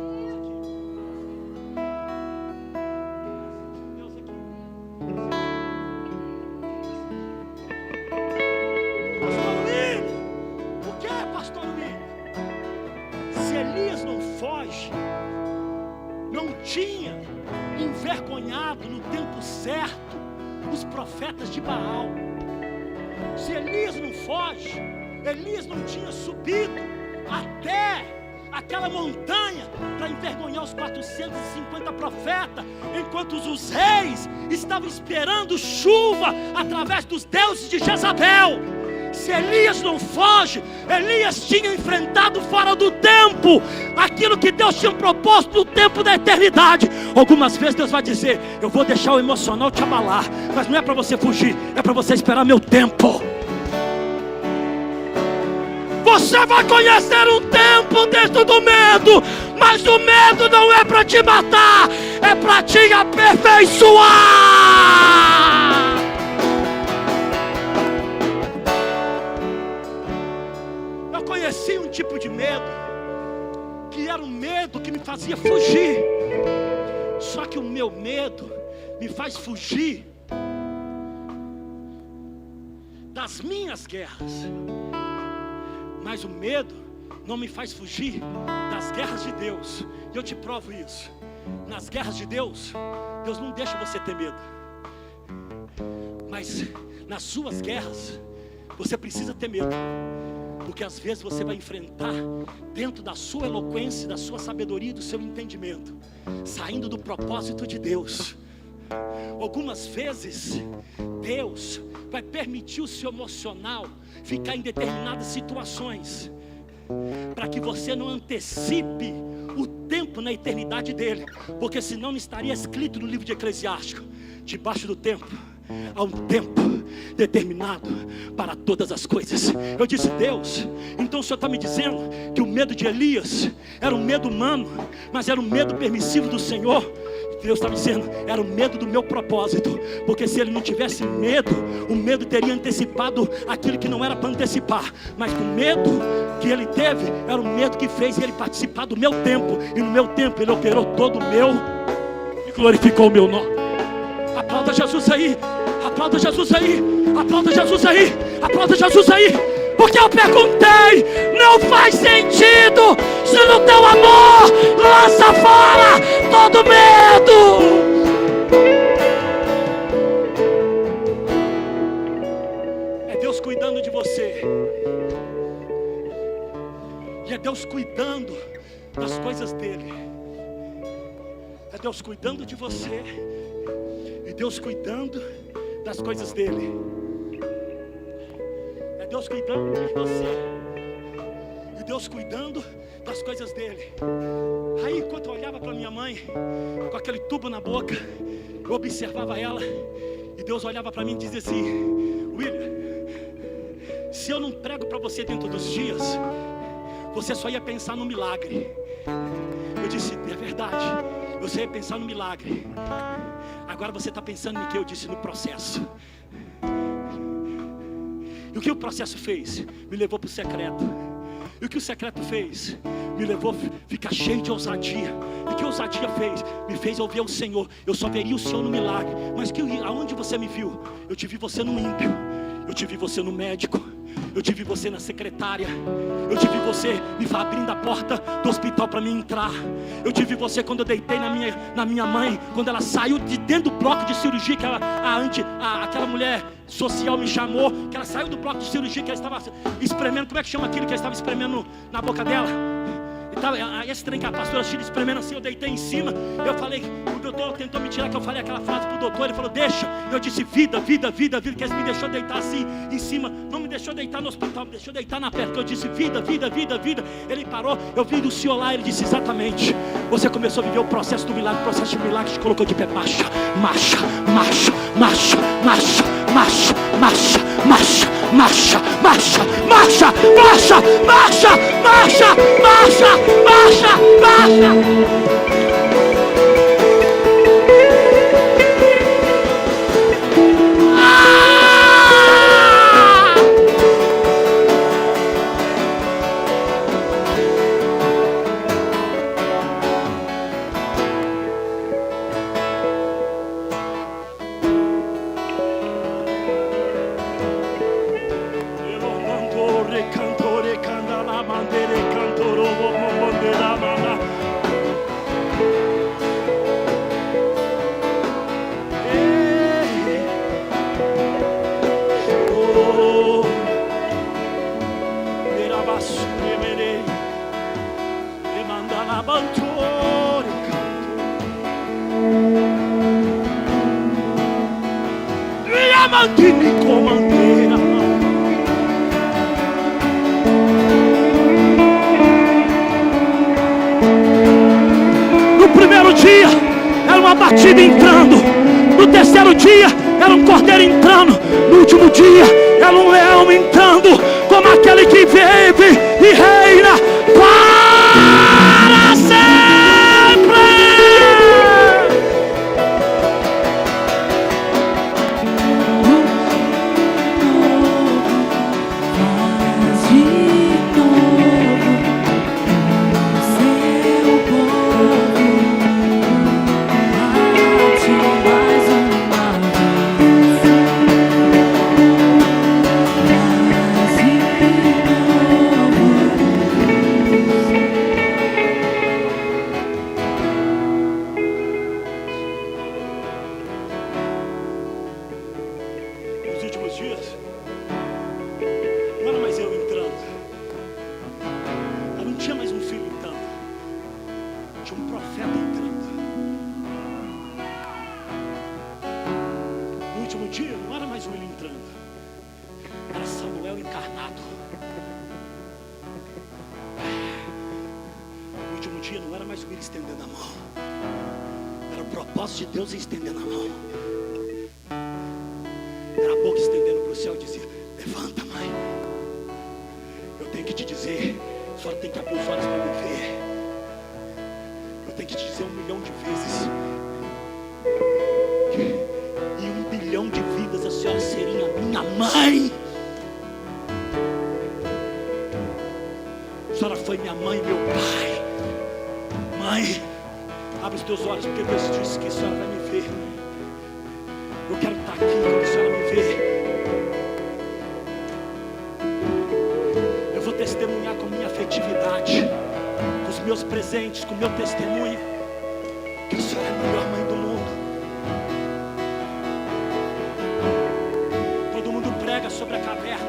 Deus aqui? Pastor Luiz, o que é, pastor Luiz? Se Elias não foge, não tinha envergonhado no tempo certo os profetas de Baal. Se Elias não foge, Elias não tinha subido até aquela montanha para envergonhar os 450 profetas, enquanto os reis estavam esperando chuva através dos deuses de Jezabel. Se Elias não foge, Elias tinha enfrentado fora do tempo aquilo que Deus tinha proposto no tempo da eternidade. Algumas vezes Deus vai dizer: eu vou deixar o emocional te abalar, mas não é para você fugir, é para você esperar meu tempo. Você vai conhecer um tempo dentro do medo, mas o medo não é para te matar, é para te aperfeiçoar. Eu conheci um tipo de medo, que era um medo que me fazia fugir. Só que o meu medo me faz fugir das minhas guerras, mas o medo não me faz fugir das guerras de Deus. E eu te provo isso. Nas guerras de Deus, Deus não deixa você ter medo, mas nas suas guerras você precisa ter medo, porque às vezes você vai enfrentar, dentro da sua eloquência, da sua sabedoria, do seu entendimento, saindo do propósito de Deus. Algumas vezes Deus vai permitir o seu emocional ficar em determinadas situações, para que você não antecipe o tempo na eternidade dele, porque senão não estaria escrito no livro de Eclesiástico: debaixo do tempo há um tempo determinado para todas as coisas. Eu disse: Deus, então o Senhor está me dizendo que o medo de Elias era um medo humano, mas era um medo permissivo do Senhor? Deus está me dizendo, era o medo do meu propósito, porque se ele não tivesse medo, o medo teria antecipado aquilo que não era para antecipar, mas o medo que ele teve, era o medo que fez ele participar do meu tempo, e no meu tempo ele operou todo o meu, e glorificou o meu nome. Aplauda Jesus aí, aplauda Jesus aí, aplauda Jesus aí, aplauda Jesus aí. Porque eu perguntei, não faz sentido. Se no teu amor lança fora todo medo. É Deus cuidando de você. E é Deus cuidando das coisas dele. É Deus cuidando de você. E Deus cuidando das coisas dele. É Deus cuidando de você. E Deus cuidando das coisas dele. Aí enquanto eu olhava para minha mãe com aquele tubo na boca, eu observava ela. E Deus olhava para mim e dizia assim: William, se eu não prego para você dentro dos dias, você só ia pensar no milagre. Eu disse, é verdade, você ia pensar no milagre. Agora você está pensando em que? Eu disse, no processo. E o que o processo fez? Me levou para o secreto. E o que o secreto fez? Me levou a ficar cheio de ousadia. E o que a ousadia fez? Me fez ouvir o Senhor. Eu só veria o Senhor no milagre. Mas aonde você me viu? Eu te vi você no ímpio. Eu te vi você no médico. Eu te vi você na secretária. Eu te vi você me abrindo a porta do hospital para mim entrar. Eu te vi você quando eu deitei na minha mãe, quando ela saiu de dentro do bloco de cirurgia, que aquela mulher social me chamou, que ela saiu do bloco de cirurgia, que ela estava espremendo, como é que chama aquilo que ela estava espremendo na boca dela? Esse trem que a pastora Chile espremendo assim, eu deitei em cima. Eu falei, o doutor tentou me tirar, que eu falei aquela frase pro doutor. Ele falou, deixa. Eu disse, vida, vida, vida, vida. Que ele me deixou deitar assim em cima. Não me deixou deitar no hospital, me deixou deitar na perna. Eu disse, vida, vida, vida, vida. Ele parou, eu vi do senhor lá. Ele disse, exatamente. Você começou a viver o processo do milagre. O processo do milagre te colocou de pé. Marcha, marcha, marcha, marcha, marcha, marcha, marcha, marcha, marcha, marcha, marcha, marcha, marcha, marcha, marcha, marcha, marcha. No primeiro dia era uma batida entrando, no terceiro dia era um cordeiro entrando, no último dia era um leão entrando, como aquele que vive e reina para sempre. afetividade, com os meus presentes, com o meu testemunho, que o Senhor é a melhor mãe do mundo. Todo mundo prega sobre a caverna.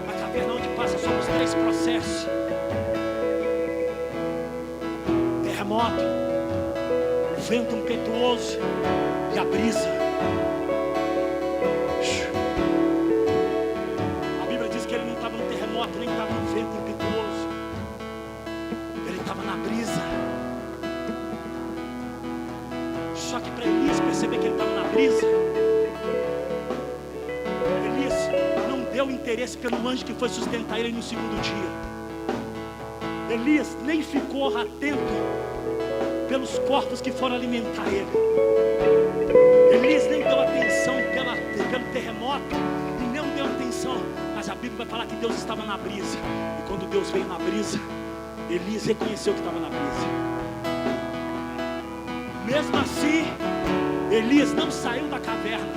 A caverna onde passa sobre os 3 processos: terremoto, o vento impetuoso e a brisa. A Bíblia diz que ele não estava no terremoto, nem estava no vento impetuoso. Ele estava na brisa. Só que para Elias perceber que ele estava na brisa, Elias não deu interesse pelo anjo que foi sustentar ele no segundo dia. Elias nem ficou atento pelos corpos que foram alimentar ele. Elias nem deu atenção pelo terremoto e nem deu atenção. Mas a Bíblia vai falar que Deus estava na brisa. E quando Deus veio na brisa, Elias reconheceu que estava na brisa. Mesmo assim, Elias não saiu da caverna,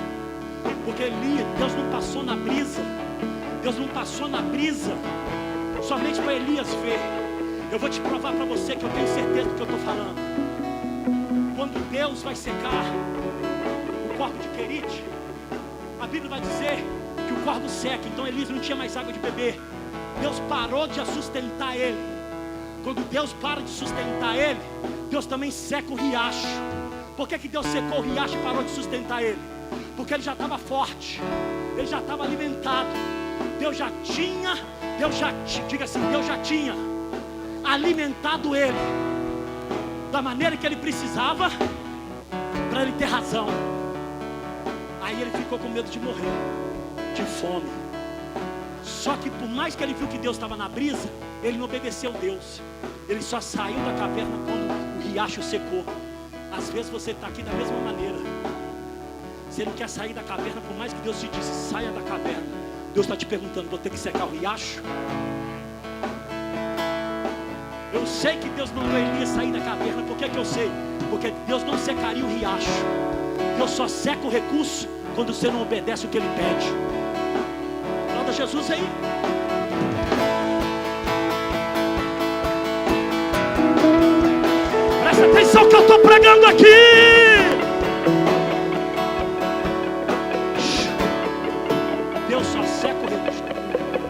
porque Deus não passou na brisa. Deus não passou na brisa somente para Elias ver. Eu vou te provar para você que eu tenho certeza do que eu estou falando. Quando Deus vai secar o corpo de Querite, a Bíblia vai dizer que o corpo seca. Então Elias não tinha mais água de beber. Deus parou de sustentar ele. Quando Deus para de sustentar ele, Deus também seca o riacho. Por que Deus secou o riacho e parou de sustentar ele? Porque ele já estava forte, ele já estava alimentado. Deus já tinha alimentado ele da maneira que ele precisava, para ele ter razão. Aí ele ficou com medo de morrer de fome. Só que por mais que ele viu que Deus estava na brisa, ele não obedeceu a Deus. Ele só saiu da caverna quando o riacho secou. Às vezes você está aqui da mesma maneira. Você não quer sair da caverna, por mais que Deus te disse, saia da caverna. Deus está te perguntando, vou ter que secar o riacho? Eu sei que Deus mandou Elias sair da caverna. Por que eu sei? Porque Deus não secaria o riacho. Deus só seca o recurso quando você não obedece o que Ele pede. Aplauda Jesus aí. Presta atenção que eu estou pregando aqui. Deus só seca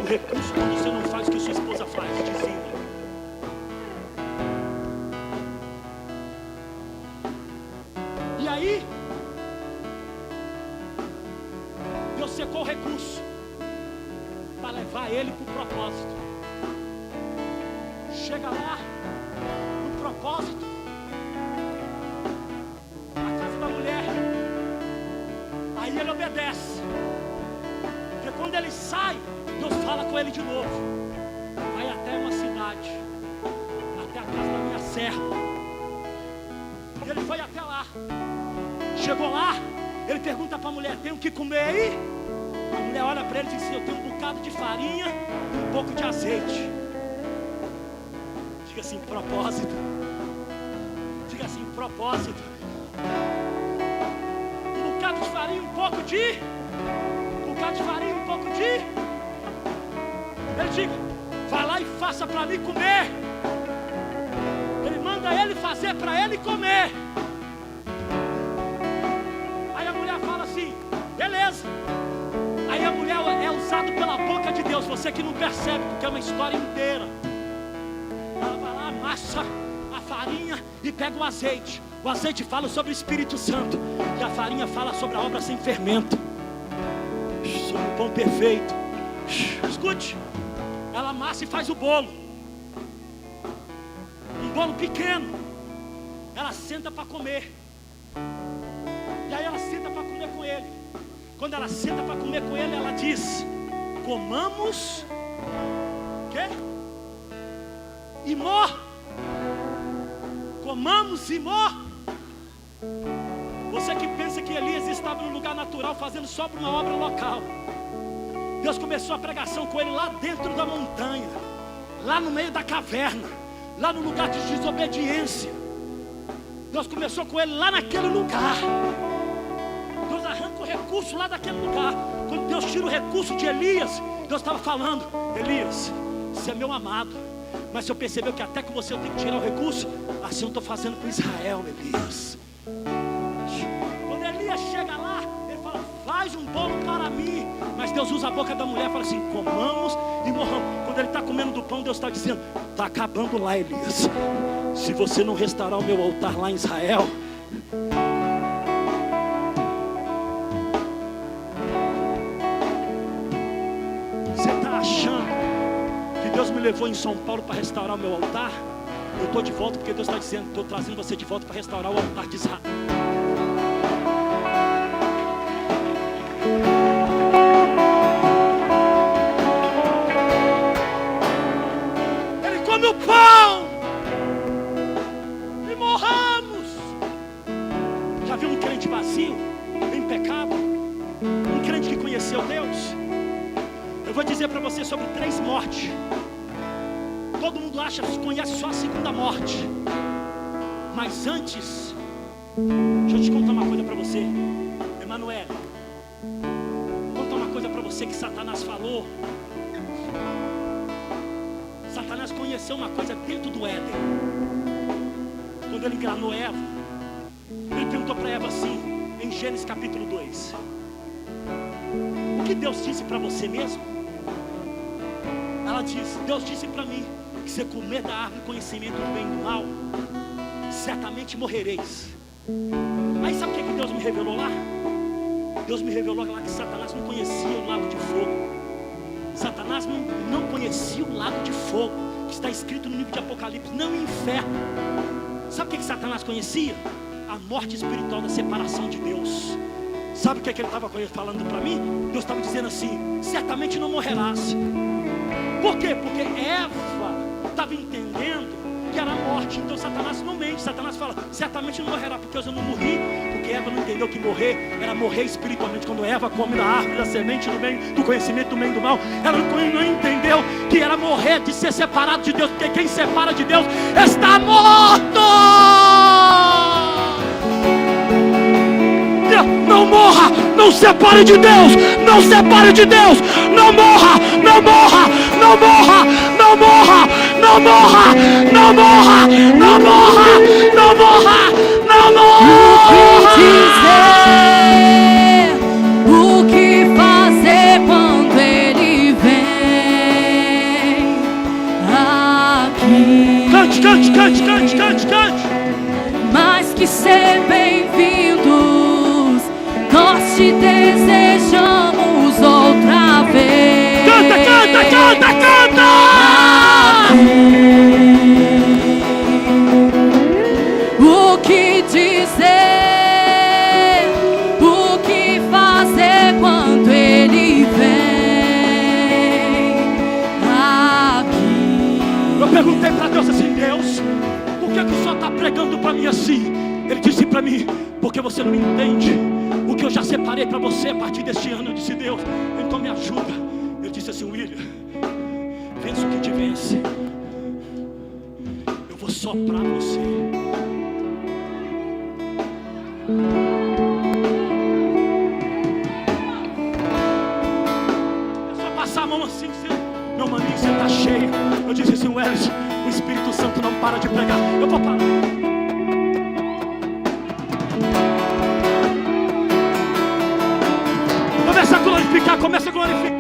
o recurso quando você não faz o que sua esposa faz, dizendo. E aí, Deus secou o recurso para levar ele para o propósito. Chega lá, no propósito, a casa da mulher. Aí ele obedece. Porque quando ele sai, Deus fala com ele de novo. Vai até uma cidade, até a casa da minha serva. E ele foi até lá. Chegou lá, ele pergunta para a mulher, tem o que comer aí? A mulher olha para ele e diz assim, eu tenho um bocado de farinha e um pouco de azeite. Diga assim, propósito. Diga assim, propósito. Um bocado de farinha, um pouco de... Um bocado de farinha, um pouco de... Ele diga, vai lá e faça para mim comer. Ele manda ele fazer para ele comer. Aí a mulher fala assim, beleza. Aí a mulher é usada pela boca de Deus. Você que não percebe, porque é uma história inteira. Ela vai lá, amassa a farinha e pega o azeite. O azeite fala sobre o Espírito Santo. E a farinha fala sobre a obra sem fermento, sobre o pão perfeito. Escute. Ela amassa e faz o bolo. Um bolo pequeno. Ela senta para comer. E aí ela senta para comer com ele. Quando ela senta para comer com ele, ela diz, comamos quê? E mor. Comamos e mor. Você que pensa que Elias estava no lugar natural fazendo só para uma obra local. Deus começou a pregação com ele lá dentro da montanha, lá no meio da caverna, lá no lugar de desobediência. Deus começou com ele lá naquele lugar. Deus arranca o recurso recurso lá daquele lugar. Quando Deus tira o recurso de Elias, Deus estava falando: Elias, você é meu amado, mas se eu perceber que até que você eu tenho que tirar o recurso, assim eu estou fazendo com Israel, Elias. Quando Elias chega lá, ele fala: faz um bolo para mim. Mas Deus usa a boca da mulher e fala assim: comamos e morramos. Quando ele está comendo do pão, Deus está dizendo: está acabando lá, Elias. Se você não restaurar o meu altar lá em Israel, você está achando que Deus me levou em São Paulo para restaurar o meu altar? Eu estou de volta porque Deus está dizendo: estou trazendo você de volta para restaurar o altar de Israel. Ele come o pão e morramos. Já viu um crente vazio, em pecado? Um crente que conheceu Deus? Eu vou dizer para você sobre 3 mortes. Todo mundo acha que conhece só a segunda morte. Mas antes, deixa eu te contar uma coisa para você, Emanuel. Vou contar uma coisa para você que Satanás falou. Satanás conheceu uma coisa dentro do Éden. Quando ele enganou Eva, ele perguntou para Eva assim, em Gênesis capítulo 2: o que Deus disse para você mesmo? Ela disse: Deus disse para mim que se comer da árvore do conhecimento do bem e do mal, certamente morrereis. Aí sabe o que Deus me revelou lá? Deus me revelou lá que Satanás não conhecia o lago de fogo. Satanás não conhecia o lago de fogo, que está escrito no livro de Apocalipse, não o inferno. Sabe o que Satanás conhecia? A morte espiritual da separação de Deus. Sabe o que ele estava falando para mim? Deus estava dizendo assim: certamente não morrerás. Por quê? Porque Eva estava entendendo que era morte. Então Satanás não mente. Satanás fala: certamente não morrerá, porque eu não morri. Porque Eva não entendeu que morrer era morrer espiritualmente. Quando Eva come da árvore da semente do bem, do conhecimento do bem e do mal, ela não entendeu que era morrer, de ser separado de Deus. Porque quem separa de Deus está morto. Não morra, não separe de Deus, não separe de Deus, não morra, não morra, não morra, não morra, não morra, não morra, não morra, não morra, não morra. O que fazer quando ele vem aqui? Cante, cante, cante, cante, cante, cante. Mais que ser bem-vindos, nós te desejamos outra vez. Canta, canta, canta, canta! O que dizer, o que fazer quando ele vem aqui? Eu perguntei para Deus assim: Deus, por que o Senhor está pregando para mim assim? Ele disse para mim: porque você não entende o que eu já separei para você a partir deste ano. Eu disse: Deus, então me ajuda. Ele disse assim: William, vence o que te vence. Eu vou soprar você. É só passar a mão assim, meu maninho, você está cheio. Eu disse assim: Welles, o Espírito Santo não para de pregar. Eu vou parar. Começa a glorificar, começa a glorificar.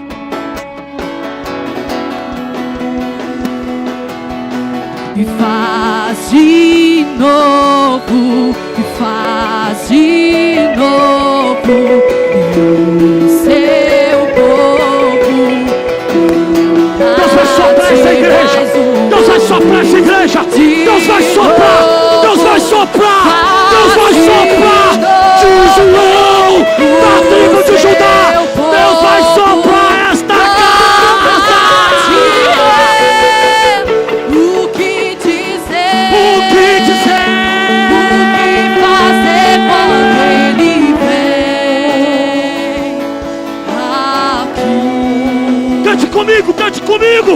E faz de novo, e faz de novo, e o seu povo. Deus vai soprar essa igreja. Deus vai soprar essa igreja. Deus vai soprar. Deus vai soprar. Deus vai soprar. De João, da tribo de Judá. Deus vai soprar esta casa. O que dizer? O que dizer? O que fazer quando ele vem aqui? Cante comigo, cante comigo.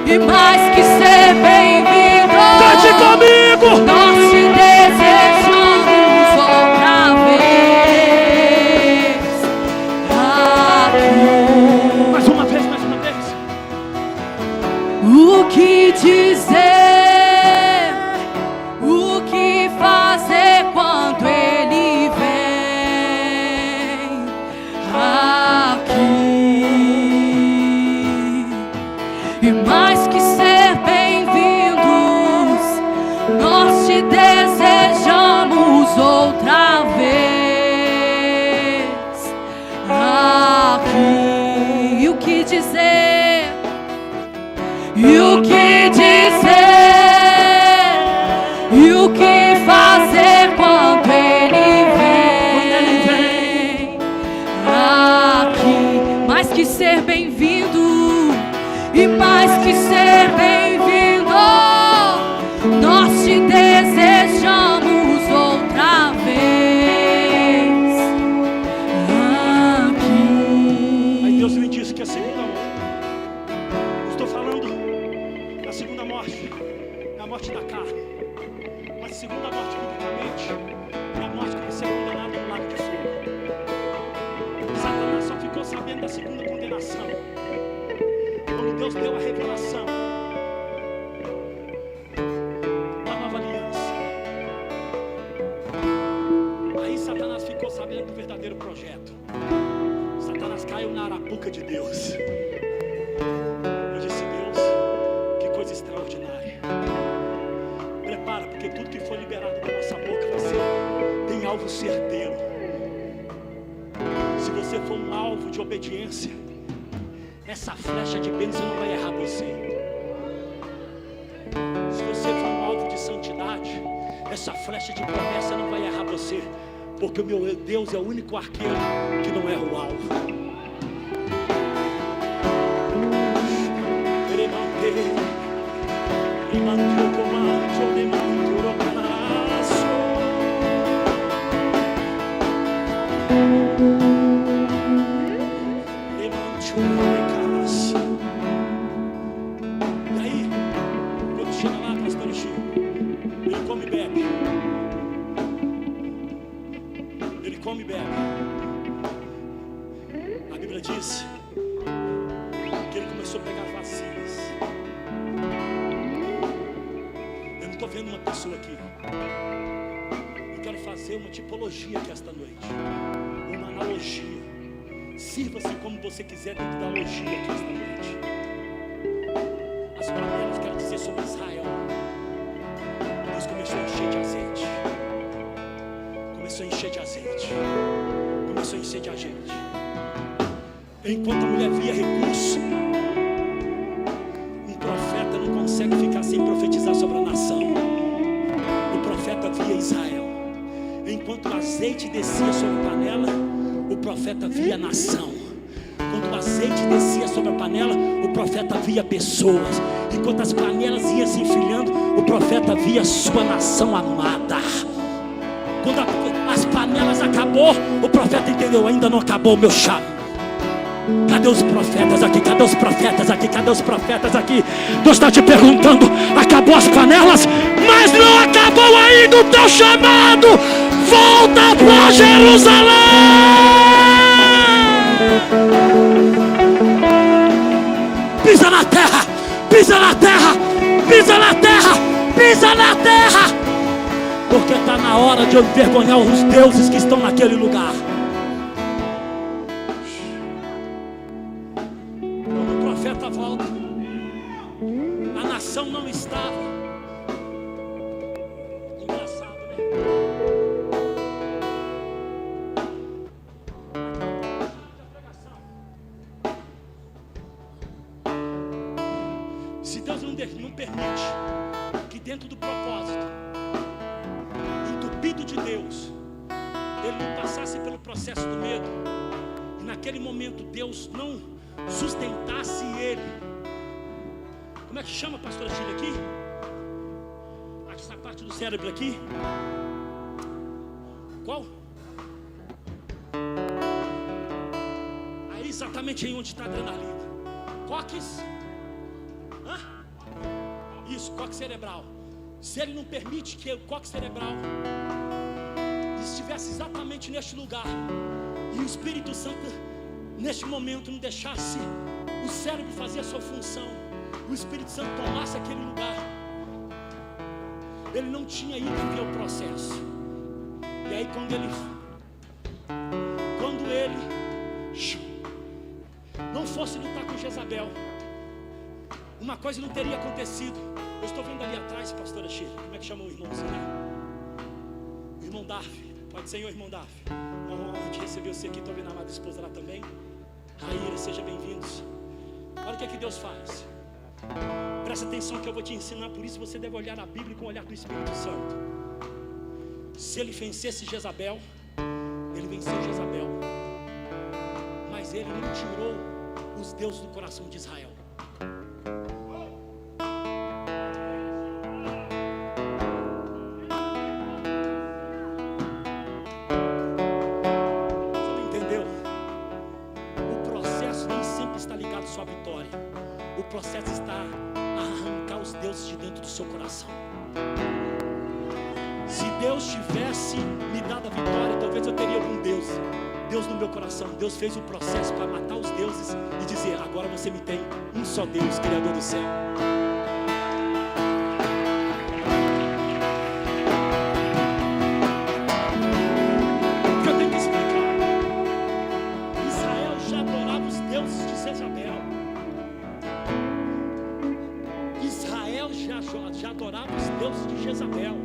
E mais que ser bem-vindo, Cante comigo. nós te desejamos outra vez dizer, o que fazer quando Ele vem aqui. E mais que ser bem-vindos, nós te desejamos outra vez aqui. E o que dizer? E o que dizer? E o que fazer quando Ele vem aqui? Mais que ser bem-vindo, e mais que ser bem-vindo, nós te desejamos outra vez aqui. Aí Deus me disse que a segunda morte, estou falando da segunda morte, é a morte da carne. Mas a segunda morte, biblicamente, é a morte que vai ser condenada no lago de fogo. Satanás só ficou sabendo da segunda condenação quando Deus deu a revelação da nova aliança. Aí Satanás ficou sabendo do verdadeiro projeto. Satanás caiu na arapuca de Deus. Eu disse: Deus, que coisa extraordinária. Prepara, porque tudo que foi liberado da nossa boca tem alvo certeiro. Se você for um alvo de obediência, essa flecha de bênção não vai errar você. Se você for um alvo de santidade, essa flecha de promessa não vai errar você, porque o meu Deus é o único arqueiro que não erra o alvo. E aí, quando chega lá, pastor Chico, ele come e bebe. Ele come e bebe. A Bíblia diz que ele começou a pegar vasilhas. Eu não estou vendo uma pessoa aqui. Eu quero fazer uma tipologia aqui esta noite, uma analogia. Sirva-se como você quiser dentro da analogia aqui esta noite. As palavras quero dizer sobre Israel. Deus começou a encher de azeite. Começou a encher de azeite. Começou a encher de azeite. Enquanto a mulher via recurso, um profeta não consegue ficar sem profetizar sobre a nação. O profeta via Israel. Enquanto o azeite descia sobre a panela, o profeta via a nação. Quando o azeite descia sobre a panela, o profeta via pessoas. Enquanto as panelas iam se enfilhando, o profeta via a sua nação amada. Quando as panelas acabou, o profeta entendeu: ainda não acabou o meu chamo. Cadê os profetas aqui? Cadê os profetas aqui? Cadê os profetas aqui? Deus está te perguntando: acabou as panelas, mas não acabou ainda o teu chamado. Volta para Jerusalém. Pisa na terra, pisa na terra, pisa na terra, pisa na terra, porque está na hora de eu envergonhar os deuses que estão naquele lugar. Quando o profeta volta, a nação não estava. Engraçado, né? Se Deus não permite que dentro do propósito, entupido de Deus, ele não passasse pelo processo do medo, e naquele momento Deus não sustentasse ele. Como é que chama, pastor Chile, aqui? Essa parte do cérebro aqui? Qual? Aí exatamente aí onde está a adrenalina. Cóccix? Hã? Isso, cóccix cerebral. Se ele não permite que o cóccix cerebral estivesse exatamente neste lugar, e o Espírito Santo neste momento não deixasse o cérebro fazer a sua função, o Espírito Santo tomasse aquele lugar, ele não tinha ido ver o processo. E aí quando ele não fosse lutar com Jezabel, uma coisa não teria acontecido. Eu estou vendo ali atrás, pastora Sheila, como é que chama o irmãozinho lá? O irmão Darf. Pode ser, irmão Darf. Uma honra de receber você aqui. Estou vendo a amada esposa lá também. Raíra, sejam bem-vindos. Olha o que é que Deus faz. Presta atenção que eu vou te ensinar. Por isso você deve olhar a Bíblia com o olhar do Espírito Santo. Se ele vencesse Jezabel, ele venceu Jezabel, mas ele não tirou os deuses do coração de Israel. Você não entendeu? O processo nem sempre está ligado à sua vitória. O processo está a arrancar os deuses de dentro do seu coração. Se Deus tivesse me dado a vitória, talvez eu teria algum Deus no meu coração. Deus fez o processo para matar os deuses e dizer: agora você me tem um só Deus, Criador do céu. Porque eu tenho que explicar. Israel já adorava os deuses de Jezabel. Israel já adorava os deuses de Jezabel.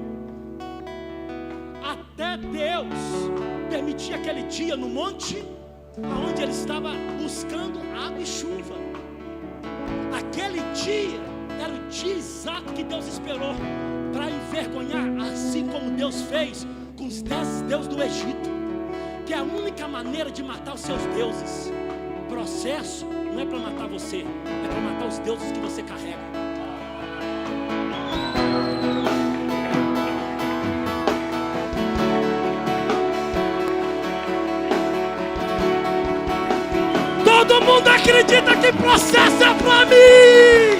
Até Deus permitir aquele dia no monte, onde ele estava buscando água e chuva. Aquele dia era o dia exato que Deus esperou para envergonhar, assim como Deus fez com os 10 deuses do Egito, que é a única maneira de matar os seus deuses. O processo não é para matar você, é para matar os deuses que você carrega. Todo mundo acredita que processo é para mim.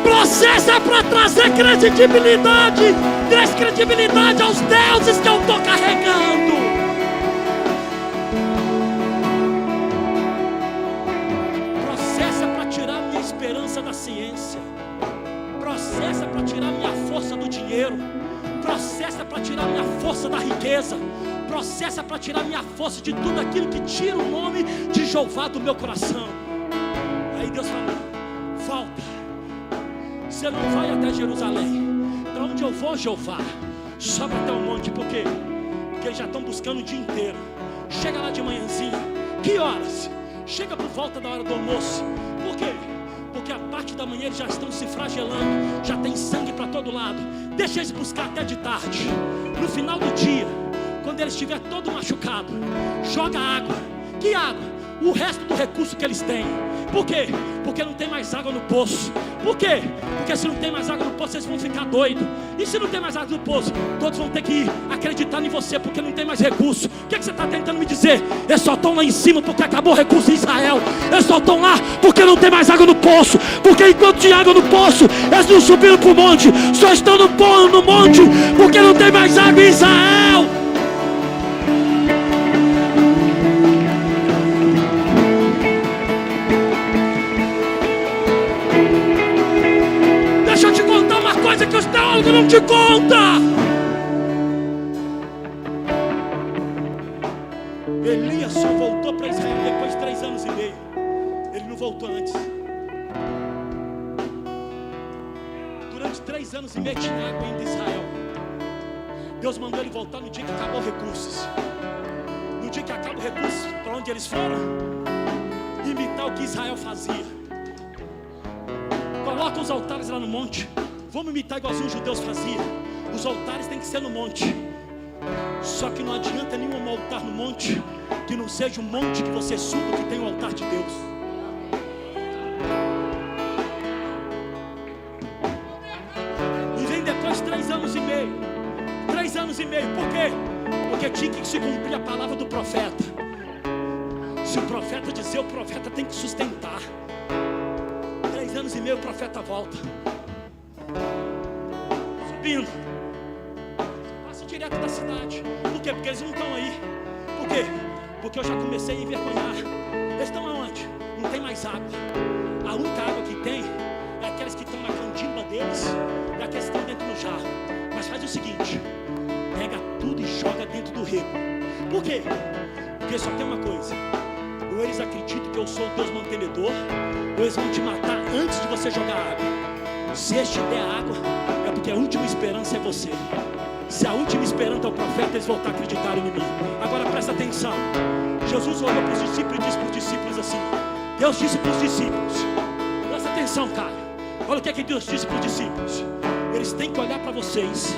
Processo é para trazer credibilidade. Descredibilidade aos deuses que eu estou carregando. Processo é para tirar minha esperança da ciência. Processo é para tirar minha força do dinheiro. Processo é para tirar minha força da riqueza. Processo é para tirar minha força de tudo aquilo que tira o nome de Jeová do meu coração. Aí Deus falou: volta, você não vai até Jerusalém. Para onde eu vou, Jeová? Sobe até o monte. Por quê? Porque eles já estão buscando o dia inteiro. Chega lá de manhãzinha. Que horas? Chega por volta da hora do almoço. Por quê? Porque a parte da manhã eles já estão se flagelando. Já tem sangue para todo lado. Deixa eles buscar até de tarde. No final do dia, quando ele estiver todo machucado, joga água. Que água? O resto do recurso que eles têm. Por quê? Porque não tem mais água no poço. Por quê? Porque se não tem mais água no poço, eles vão ficar doidos. E se não tem mais água no poço, todos vão ter que ir acreditar em você, porque não tem mais recurso. O que você está tentando me dizer? Eles só estão lá em cima porque acabou o recurso em Israel. Eles só estão lá porque não tem mais água no poço. Porque enquanto tinha água no poço, eles não subiram para o monte. Só estão no monte porque não tem mais água em Israel. Deixa eu te contar uma coisa que os teólogos não te contam. Elias só voltou para Israel depois de 3 anos e meio. Ele não voltou antes. Durante 3 anos e meio tinha água ainda em Israel. Deus mandou ele voltar no dia que acabou os recursos. No dia que acaba o recurso, para onde eles foram? Imitar o que Israel fazia. Coloca os altares lá no monte. Vamos imitar igualzinho os judeus faziam. Os altares têm que ser no monte. Só que não adianta nenhum altar no monte que não seja um monte que você suba, que tem o altar de Deus. E vem depois 3 anos e meio. 3 anos e meio. Por quê? Porque tinha que se cumprir a palavra do profeta. Se o profeta dizer, o profeta tem que sustentar. 3 anos e meio o profeta volta. Subindo. Passa direto da cidade. Por quê? Porque eles não estão aí. Por quê? Porque eu já comecei a envergonhar. Eles estão aonde? Não tem mais água. A única água que tem é aquelas que deles e a questão dentro do jarro. Mas faz o seguinte: pega tudo e joga dentro do rego. Por quê? Porque só tem uma coisa: ou eles acreditam que eu sou o Deus mantenedor, ou eles vão te matar antes de você jogar água. Se eles te der água, é porque a última esperança é você. Se a última esperança é o profeta, eles voltar a acreditar em mim. Agora presta atenção. Jesus olhou para os discípulos e disse para os discípulos assim: Deus disse para os discípulos, presta atenção, cara. Olha o que é que Deus disse para os discípulos: eles têm que olhar para vocês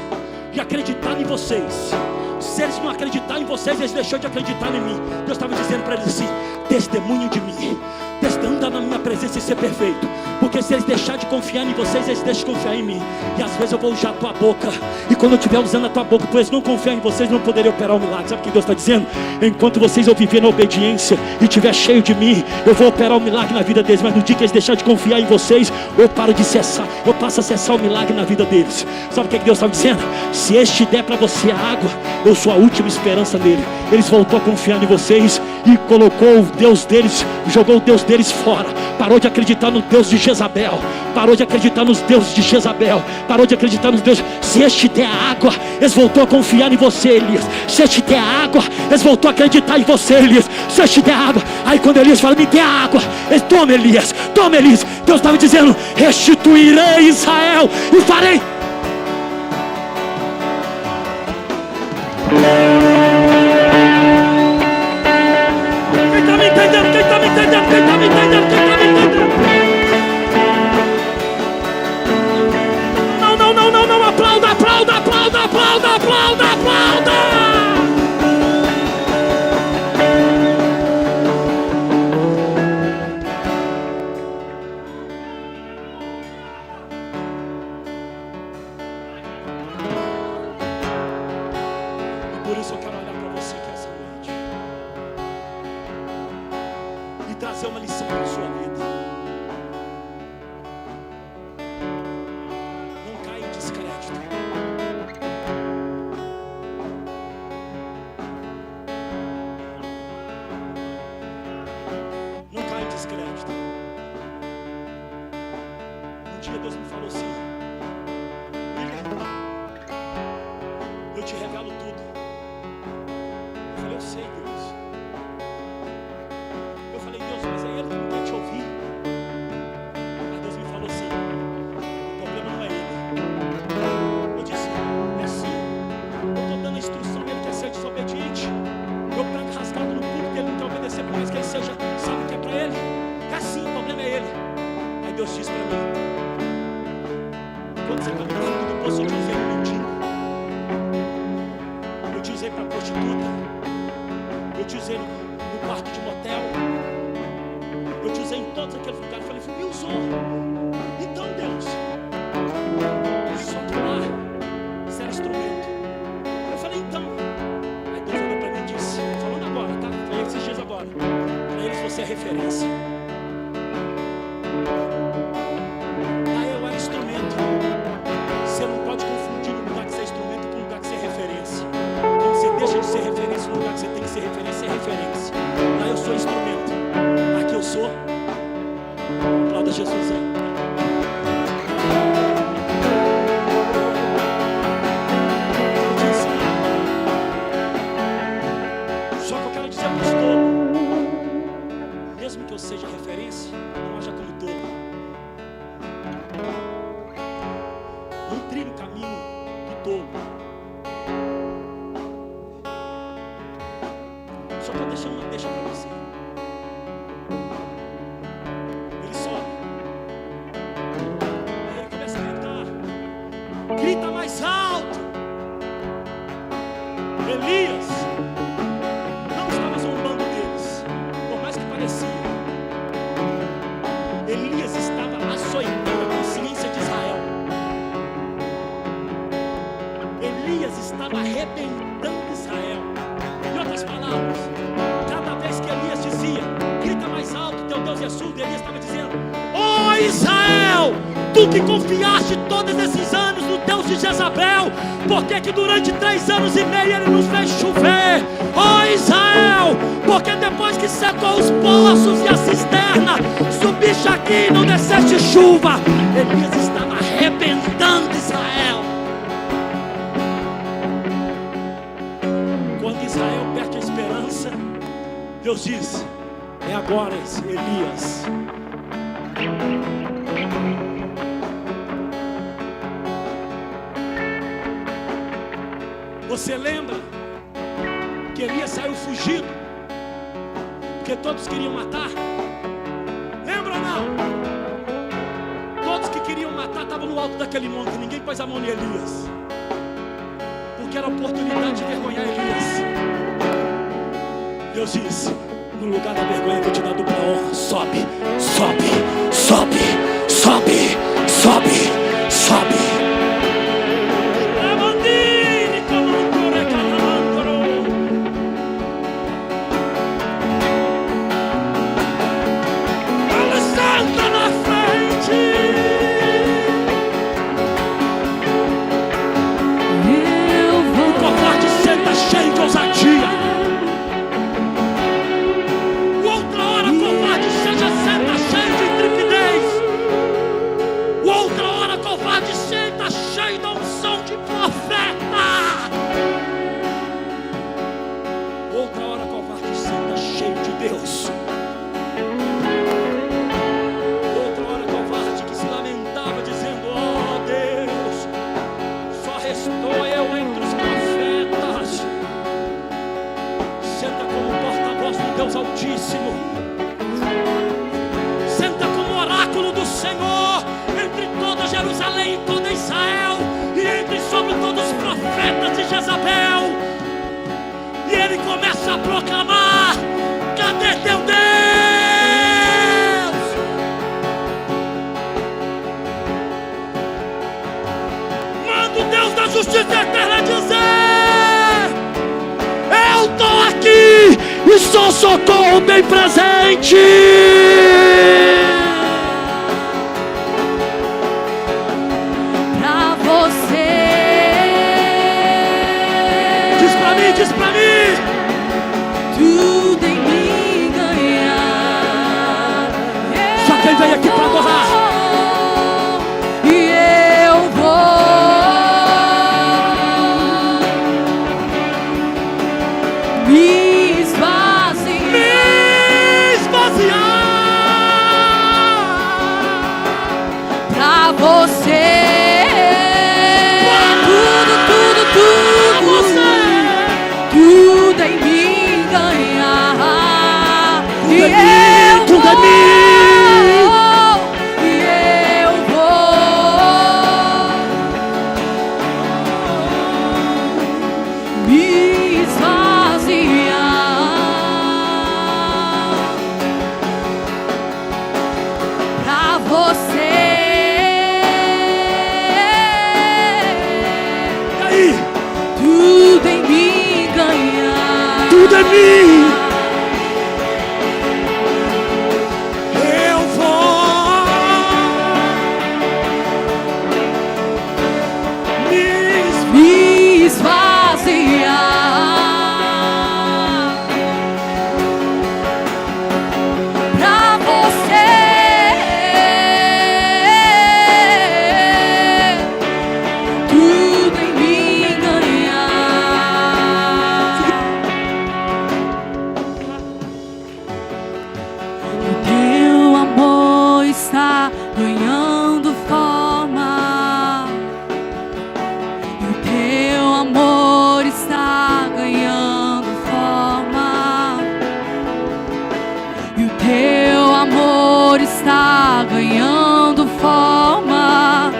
e acreditar em vocês. Se eles não acreditarem em vocês, eles deixam de acreditar em mim. Deus estava dizendo para eles assim: testemunho de mim, testemunha na minha presença e ser perfeito. Porque se eles deixarem de confiar em vocês, eles deixam de confiar em mim. E às vezes eu vou usar a tua boca, e quando eu estiver usando a tua boca, por eles não confiar em vocês, não poderem operar o milagre. Sabe o que Deus está dizendo? Enquanto vocês eu viver na obediência e estiver cheio de mim, eu vou operar o milagre na vida deles. Mas no dia que eles deixarem de confiar em vocês, eu paro de cessar, eu passo a cessar o milagre na vida deles. Sabe o que Deus está dizendo? Se este der para você a água, eu sou a última esperança dele. Eles voltou a confiar em vocês e colocou o Deus deles, jogou o Deus deles fora. Parou de acreditar no Deus de Jezabel, parou de acreditar nos deuses de Jezabel, parou de acreditar nos deuses. Se este der água, eles voltou a confiar em você, Elias. Se este der água, eles voltou a acreditar em você, Elias. Se este der água, aí quando Elias fala, me dê água, eles, toma Elias, toma Elias. Deus estava dizendo: restituirei Israel e farei. Quem está me entendendo? Quem está me entendendo? Quem está me entendendo? Quem está me entendendo? Não, aplauda, aplauda, aplauda, aplauda, aplauda, aplauda. E por isso eu quero olhar para você que essa noite e trazer uma lição para a sua vida. Não caia em descrédito. Não caia em descrédito. Um dia Deus me falou assim: eu te revelo tudo. Eu falei: eu sei, Deus. Eu falei: Deus, mas é Ele que não quer te ouvir. Mas Deus me falou assim: o problema não é Ele. Eu disse: é sim. Eu estou dando a instrução, Ele quer ser desobediente. Eu pego rasgado no público, Ele não quer obedecer, por mais que Ele seja, sabe o que é para Ele. É sim, o problema é Ele. Aí Deus disse para mim: quando você está no fundo do poço, eu te usei no mendigo, eu te usei para prostituta, eu te usei no quarto de motel, eu te usei em todos aqueles lugares. Eu falei: me usou. Então, Deus, só que lá você era instrumento. Eu falei: então. Aí Deus olhou para mim e disse, falando agora, tá? Falei esses dias agora, para eles você é referência. Aí eu era instrumento. Você não pode confundir no lugar que você é instrumento com o lugar que você é referência. Quando você deixa de ser referência no lugar que você tem que ser referência, é referência. Aí eu sou instrumento. Aqui eu sou. Aplauda Jesus aí. Só que eu quero dizer para os tolos, mesmo que eu seja referência, não haja como tolo. Não trilhe o caminho do tolo. Só estou deixando uma deixa para você. Ele sobe. Aí ele começa a gritar. Grita mais alto. Elias não estava zombando deles, por mais que parecia. Elias estava açoitando a consciência de Israel. Elias estava arrebentando Israel. Em outras palavras, cada vez que Elias dizia, grita mais alto, teu Deus é surdo, Elias estava dizendo: ó Israel, tu que confiaste todos esses anos no Deus de Jezabel, por que durante 3 anos e meio ele nos fez chover? Ó Israel, porque depois que secou os poços e a cisterna, subiste aqui e não desceste chuva. Elias estava arrebentando balançando Israel. Quando Israel perde a esperança, Deus diz: é agora, Elias. Você lembra que Elias saiu fugido porque todos queriam matar? Lembra ou não? Todos que queriam matar estavam no alto daquele monte. Ninguém pôs a mão em Elias, porque era a oportunidade de vergonhar Elias. Deus disse: no lugar da vergonha vou te dar dupla honra. Sobe, sobe, sobe, sobe, sobe, sobe. Altíssimo, senta como oráculo do Senhor entre toda Jerusalém e toda Israel, e entre sobre todos os profetas de Jezabel, e ele começa a proclamar: cadê teu Deus? Manda o Deus da justiça eterna dizer: eu estou aqui e sou socorro bem presente. Pra você. Diz pra mim, diz pra mim. Tudo em mim ganhar. Só quem veio aqui pra adorar. E eu vou me pra você, tudo em mim ganhar, e tudo é eu vou me esvaziar pra você. Tudo em mim ganhar. Tudo em mim. Eu vou me esvaziar pra você. Tudo em mim ganhar. O teu amor está ganhando forma. E o teu amor está ganhando forma. E o teu amor está ganhando forma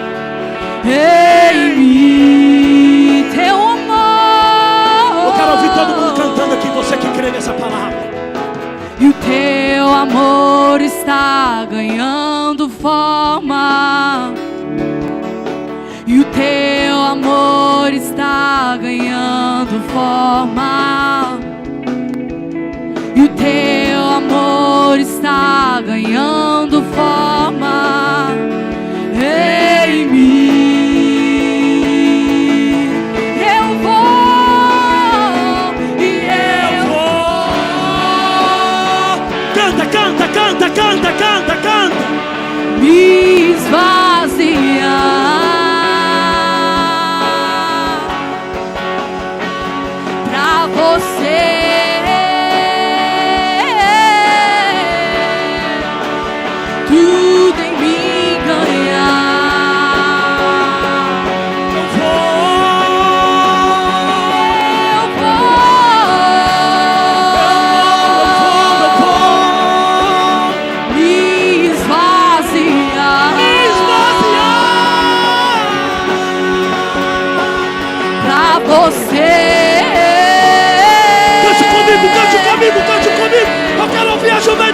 em mim. Teu amor. Eu quero ouvir todo mundo cantando aqui, você que crê nessa palavra. E o teu amor está ganhando forma. E o teu amor está ganhando forma. E o teu amor está ganhando forma em mim. Eu vou e eu vou. Canta, canta, canta, canta, canta, canta. Me esvaziar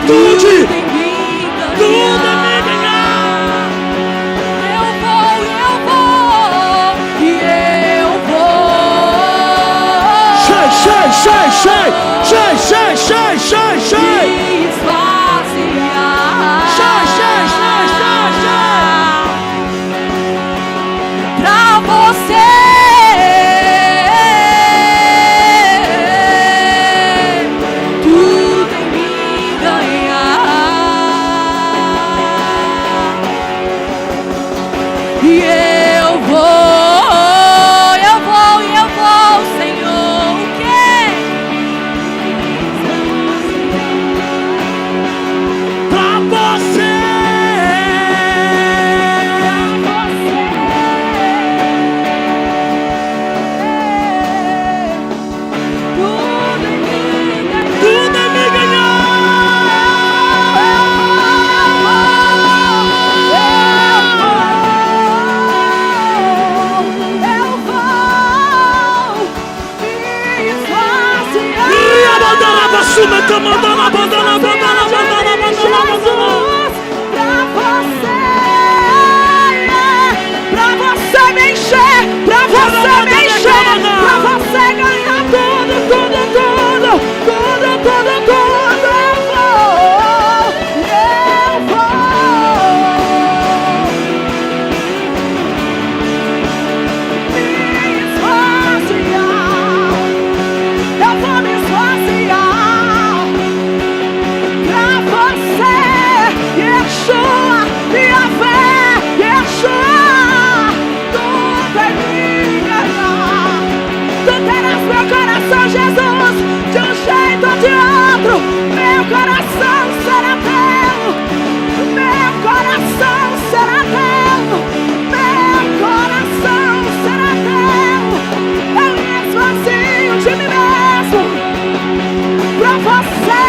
atitude. Tudo em me ganhar. Eu vou, e eu vou. Shai, shai, shai, shai, shai, shai, shai, shai, shai. Me esvaziar. Shai, shai, shai, shai, shai. Pra você. Tudo em me ganhar. E eu vou, Senhor. O quê? Pra você. Tudo é me Pra você me encher, pra você ganhar tudo, tudo, tudo, tudo, tudo, tudo. Eu vou me esvaziar pra você, Yeshua, Yahvé, Yeshua. Tudo é minha. Tu terás meu coração, Jesus, de um jeito ou de outro. Meu coração será teu, meu coração será teu, meu coração será teu. Eu me esvazio de mim mesmo pra você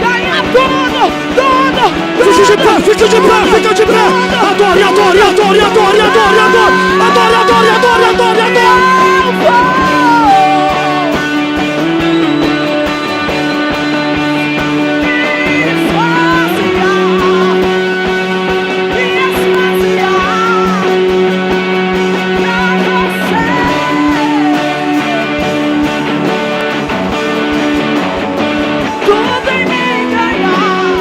ganhar tudo, tudo, tudo. Fica de pé, fica de pé. Adore, adore, adore, adore, adore, adore. Adore, adore, adore, adore, adore. Tudo em me ganhar,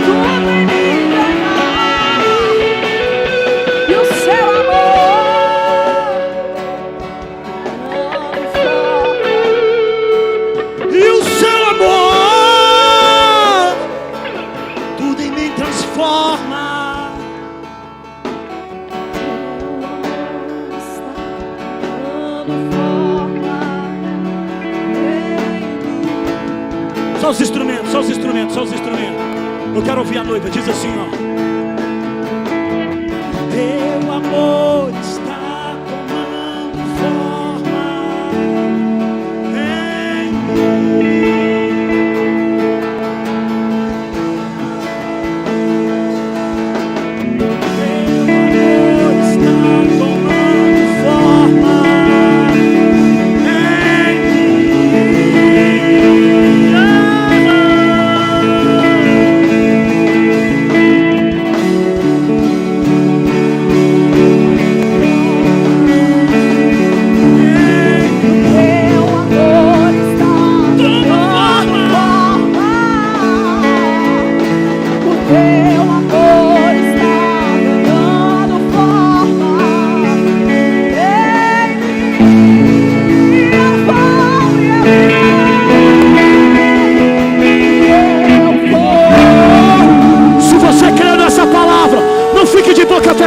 tudo em me ganhar, e o seu amor, E o seu amor, tudo em mim transforma. está dando forma em mim. Só os instrumentos, só os instrumentos, só os instrumentos. Eu quero ouvir a noiva, diz assim, ó. Teu amor está tomando forma em mim.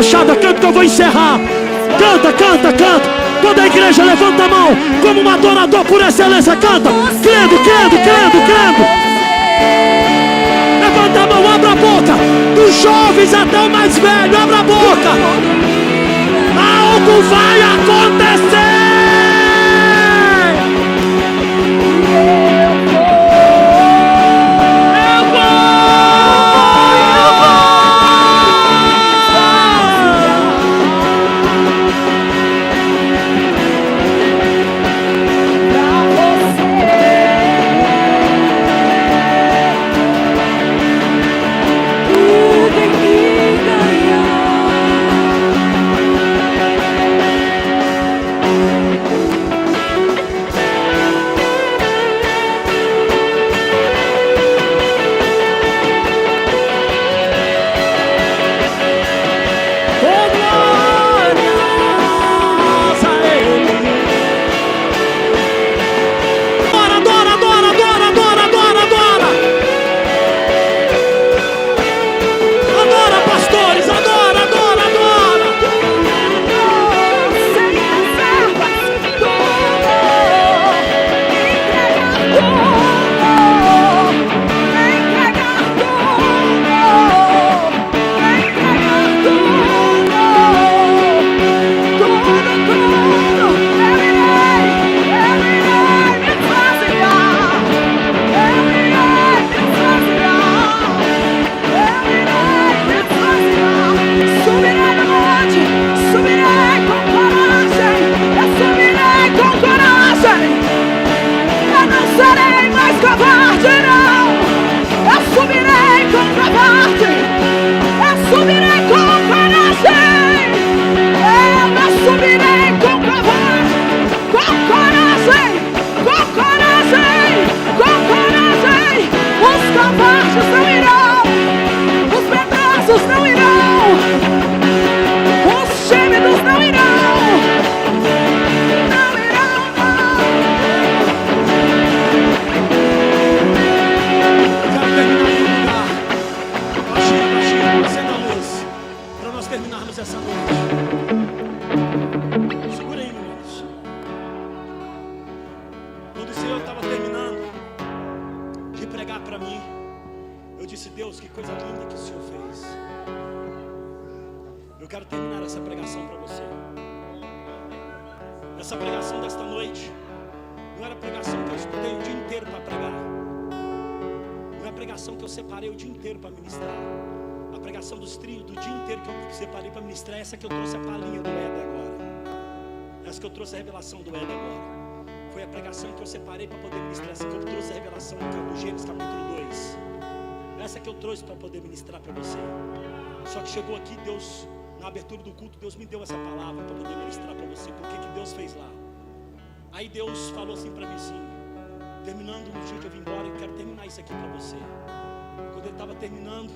fechada, canta que eu vou encerrar. Canta, canta, canta. Toda a igreja levanta a mão como um adorador por excelência. Canta, crendo, crendo, crendo, crendo. Levanta a mão, abra a boca. Dos jovens até o mais velho, abra a boca. Algo vai acontecer. Deus, que coisa linda que o Senhor fez. Eu quero terminar essa pregação para você. Essa pregação desta noite não era a pregação que eu estudei o dia inteiro para pregar. Não é a pregação que eu separei o dia inteiro para ministrar. A pregação dos trios do dia inteiro que eu separei para ministrar, essa que eu trouxe a palhinha do Éder agora. Essa que eu trouxe a revelação do Éder agora. Foi a pregação que eu separei para poder ministrar. Essa que eu trouxe a revelação do Gênesis capítulo 2. Essa que eu trouxe para poder ministrar para você. Só que chegou aqui, Deus, na abertura do culto, Deus me deu essa palavra para poder ministrar para você. Por que Deus fez lá? Aí Deus falou assim para mim assim, terminando no dia que eu vim embora, eu quero terminar isso aqui para você. Quando ele estava terminando,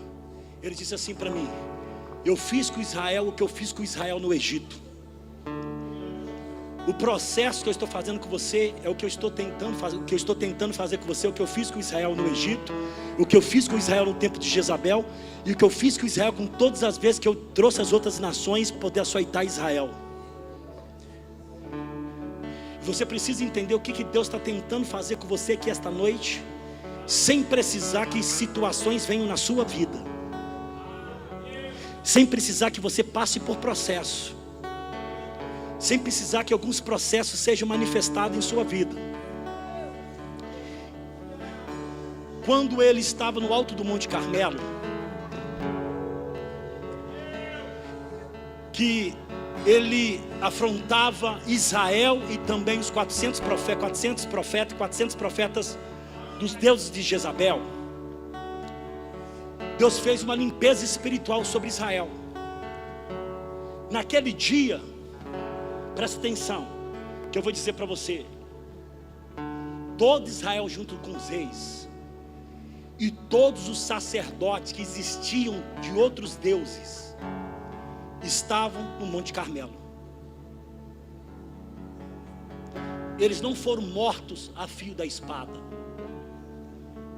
ele disse assim para mim: eu fiz com Israel o que eu fiz com Israel no Egito. O processo que eu estou fazendo com você é o que eu estou tentando fazer, o que eu estou tentando fazer com você, o que eu fiz com Israel no Egito, o que eu fiz com Israel no tempo de Jezabel, e o que eu fiz com Israel com todas as vezes que eu trouxe as outras nações para poder açoitar Israel. Você precisa entender o que Deus está tentando fazer com você aqui esta noite, sem precisar que situações venham na sua vida, sem precisar que você passe por processo, sem precisar que alguns processos sejam manifestados em sua vida. Quando ele estava no alto do Monte Carmelo, que ele afrontava Israel e também os 400 profetas dos deuses de Jezabel, Deus fez uma limpeza espiritual sobre Israel. Naquele dia, presta atenção, que eu vou dizer para você, todo Israel junto com os reis e todos os sacerdotes que existiam de outros deuses estavam no Monte Carmelo. Eles não foram mortos a fio da espada,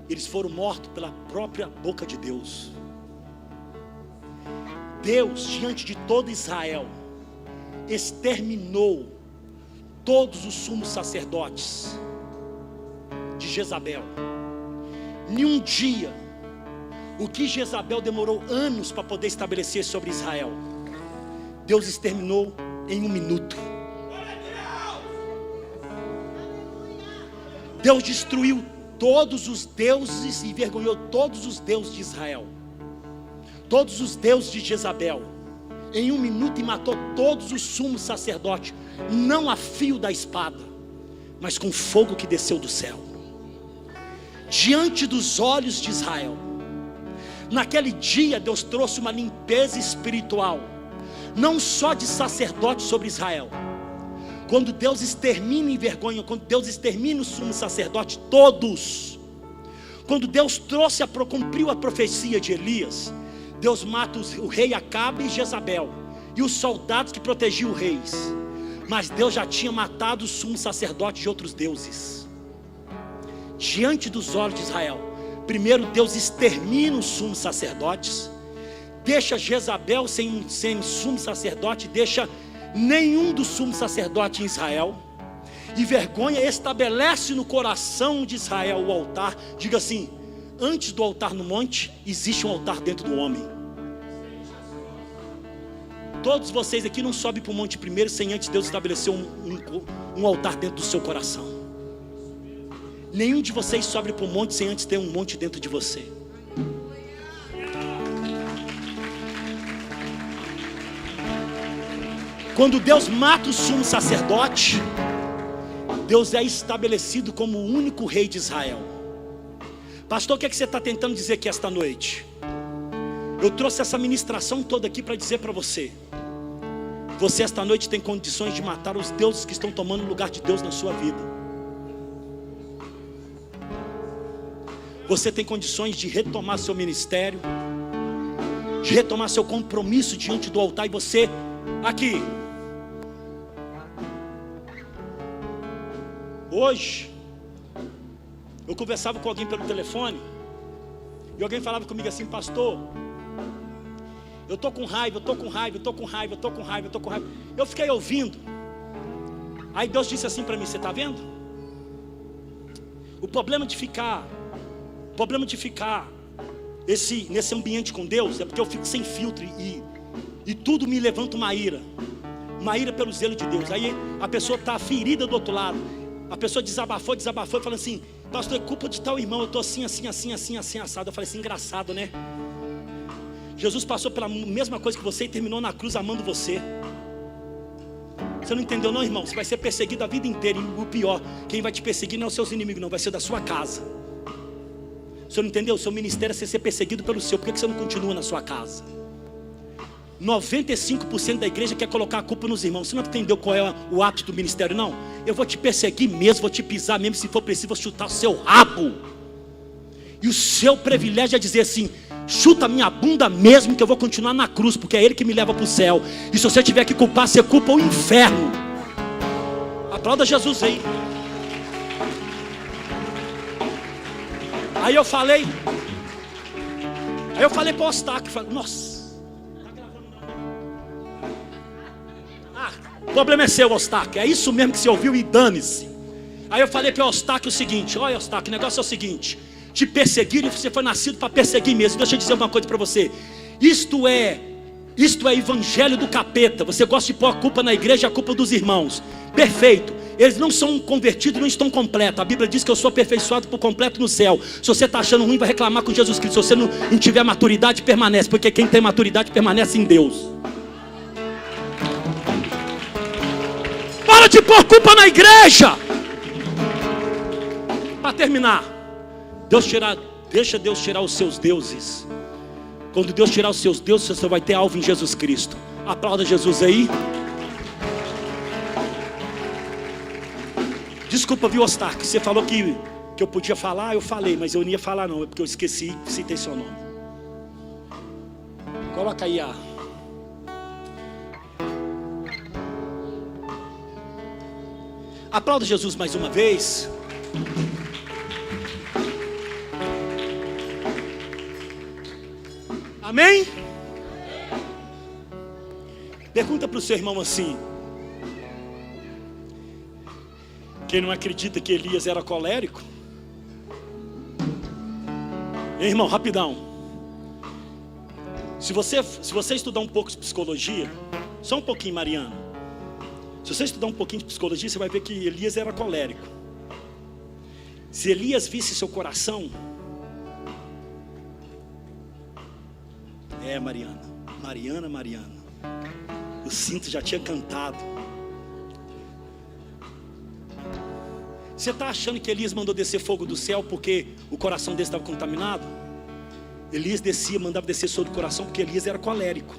eles foram mortos pela própria boca de Deus. Deus, diante de todo Israel, exterminou todos os sumos sacerdotes de Jezabel. Em um dia, o que Jezabel demorou anos para poder estabelecer sobre Israel, Deus exterminou em 1 minuto. Deus destruiu todos os deuses e envergonhou todos os deuses de Israel, todos os deuses de Jezabel, em 1 minuto, e matou todos os sumos sacerdotes, não a fio da espada, mas com fogo que desceu do céu, diante dos olhos de Israel. Naquele dia Deus trouxe uma limpeza espiritual, não só de sacerdotes sobre Israel. Quando Deus extermina em vergonha, quando Deus extermina os sumos sacerdotes todos, quando Deus cumpriu a profecia de Elias, Deus mata o rei Acabe e Jezabel e os soldados que protegiam os reis. Mas Deus já tinha matado os sumos sacerdotes de outros deuses. Diante dos olhos de Israel, primeiro Deus extermina os sumos sacerdotes, deixa Jezabel sem sumo sacerdote, deixa nenhum dos sumos sacerdotes em Israel, e vergonha estabelece no coração de Israel o altar. Diga assim: antes do altar no monte, existe um altar dentro do homem. Todos vocês aqui não sobem para o monte primeiro sem antes Deus estabelecer um altar dentro do seu coração. Nenhum de vocês sobe para o monte sem antes ter um monte dentro de você. Quando Deus mata o sumo sacerdote, Deus é estabelecido como o único rei de Israel. Pastor, o que você está tentando dizer aqui esta noite? Eu trouxe essa ministração toda aqui para dizer para você: você esta noite tem condições de matar os deuses que estão tomando o lugar de Deus na sua vida. Você tem condições de retomar seu ministério, de retomar seu compromisso diante do altar. E você, aqui, hoje, eu conversava com alguém pelo telefone, e alguém falava comigo assim: pastor, eu estou com raiva, eu estou com raiva, eu estou com raiva, eu estou com raiva, eu estou com raiva. Eu fiquei ouvindo. Aí Deus disse assim para mim: você está vendo? O problema de ficar nesse ambiente com Deus, é porque eu fico sem filtro e tudo me levanta uma ira pelo zelo de Deus. Aí a pessoa está ferida do outro lado, a pessoa desabafou e falando assim: pastor, é culpa de tal irmão, eu estou assim, assado. Eu falei assim: engraçado, né? Jesus passou pela mesma coisa que você e terminou na cruz amando você. Você não entendeu não, irmão? Você vai ser perseguido a vida inteira. E o pior, quem vai te perseguir não é os seus inimigos, não, vai ser da sua casa. Você não entendeu? O seu ministério é ser perseguido pelo seu. Por que você não continua na sua casa? 95% da igreja quer colocar a culpa nos irmãos. Você não entendeu qual é o ato do ministério, não? Eu vou te perseguir mesmo, vou te pisar mesmo, se for preciso, vou chutar o seu rabo. E o seu privilégio é dizer assim: chuta a minha bunda mesmo, que eu vou continuar na cruz, porque é Ele que me leva para o céu. E se você tiver que culpar, você culpa o inferno. Aplauda Jesus aí. Aí eu falei para o Ostaque, nossa, tá gravando não? O problema é seu, Ostaque, é isso mesmo que você ouviu e dane-se. Aí eu falei para o Ostaque o seguinte: olha, Ostaque, o negócio é o seguinte: te perseguir, e você foi nascido para perseguir mesmo. Deixa eu dizer uma coisa para você: isto é evangelho do capeta. Você gosta de pôr a culpa na igreja, a culpa dos irmãos. Perfeito. Eles não são convertidos, não estão completos. A Bíblia diz que eu sou aperfeiçoado por completo no céu. Se você está achando ruim, vai reclamar com Jesus Cristo. Se você não tiver maturidade, permanece, porque quem tem maturidade permanece em Deus. Para de pôr culpa na igreja. Para terminar, deixa Deus tirar os seus deuses. Quando Deus tirar os seus deuses, você vai ter alvo em Jesus Cristo. Aplauda Jesus aí. Desculpa, viu, Ostaque? Você falou que eu podia falar, eu falei, mas eu não ia falar não, é porque eu esqueci, citei seu nome. Coloca aí a... Aplauda Jesus mais uma vez. Amém? Pergunta para o seu irmão assim: quem não acredita que Elias era colérico? Ei, irmão, rapidão. Se você estudar um pouco de psicologia, só um pouquinho, Mariana. Se você estudar um pouquinho de psicologia, você vai ver que Elias era colérico. Se Elias visse seu coração... Mariana. O cinto já tinha cantado. Você está achando que Elias mandou descer fogo do céu porque o coração dele estava contaminado? Elias mandava descer sobre o coração porque Elias era colérico.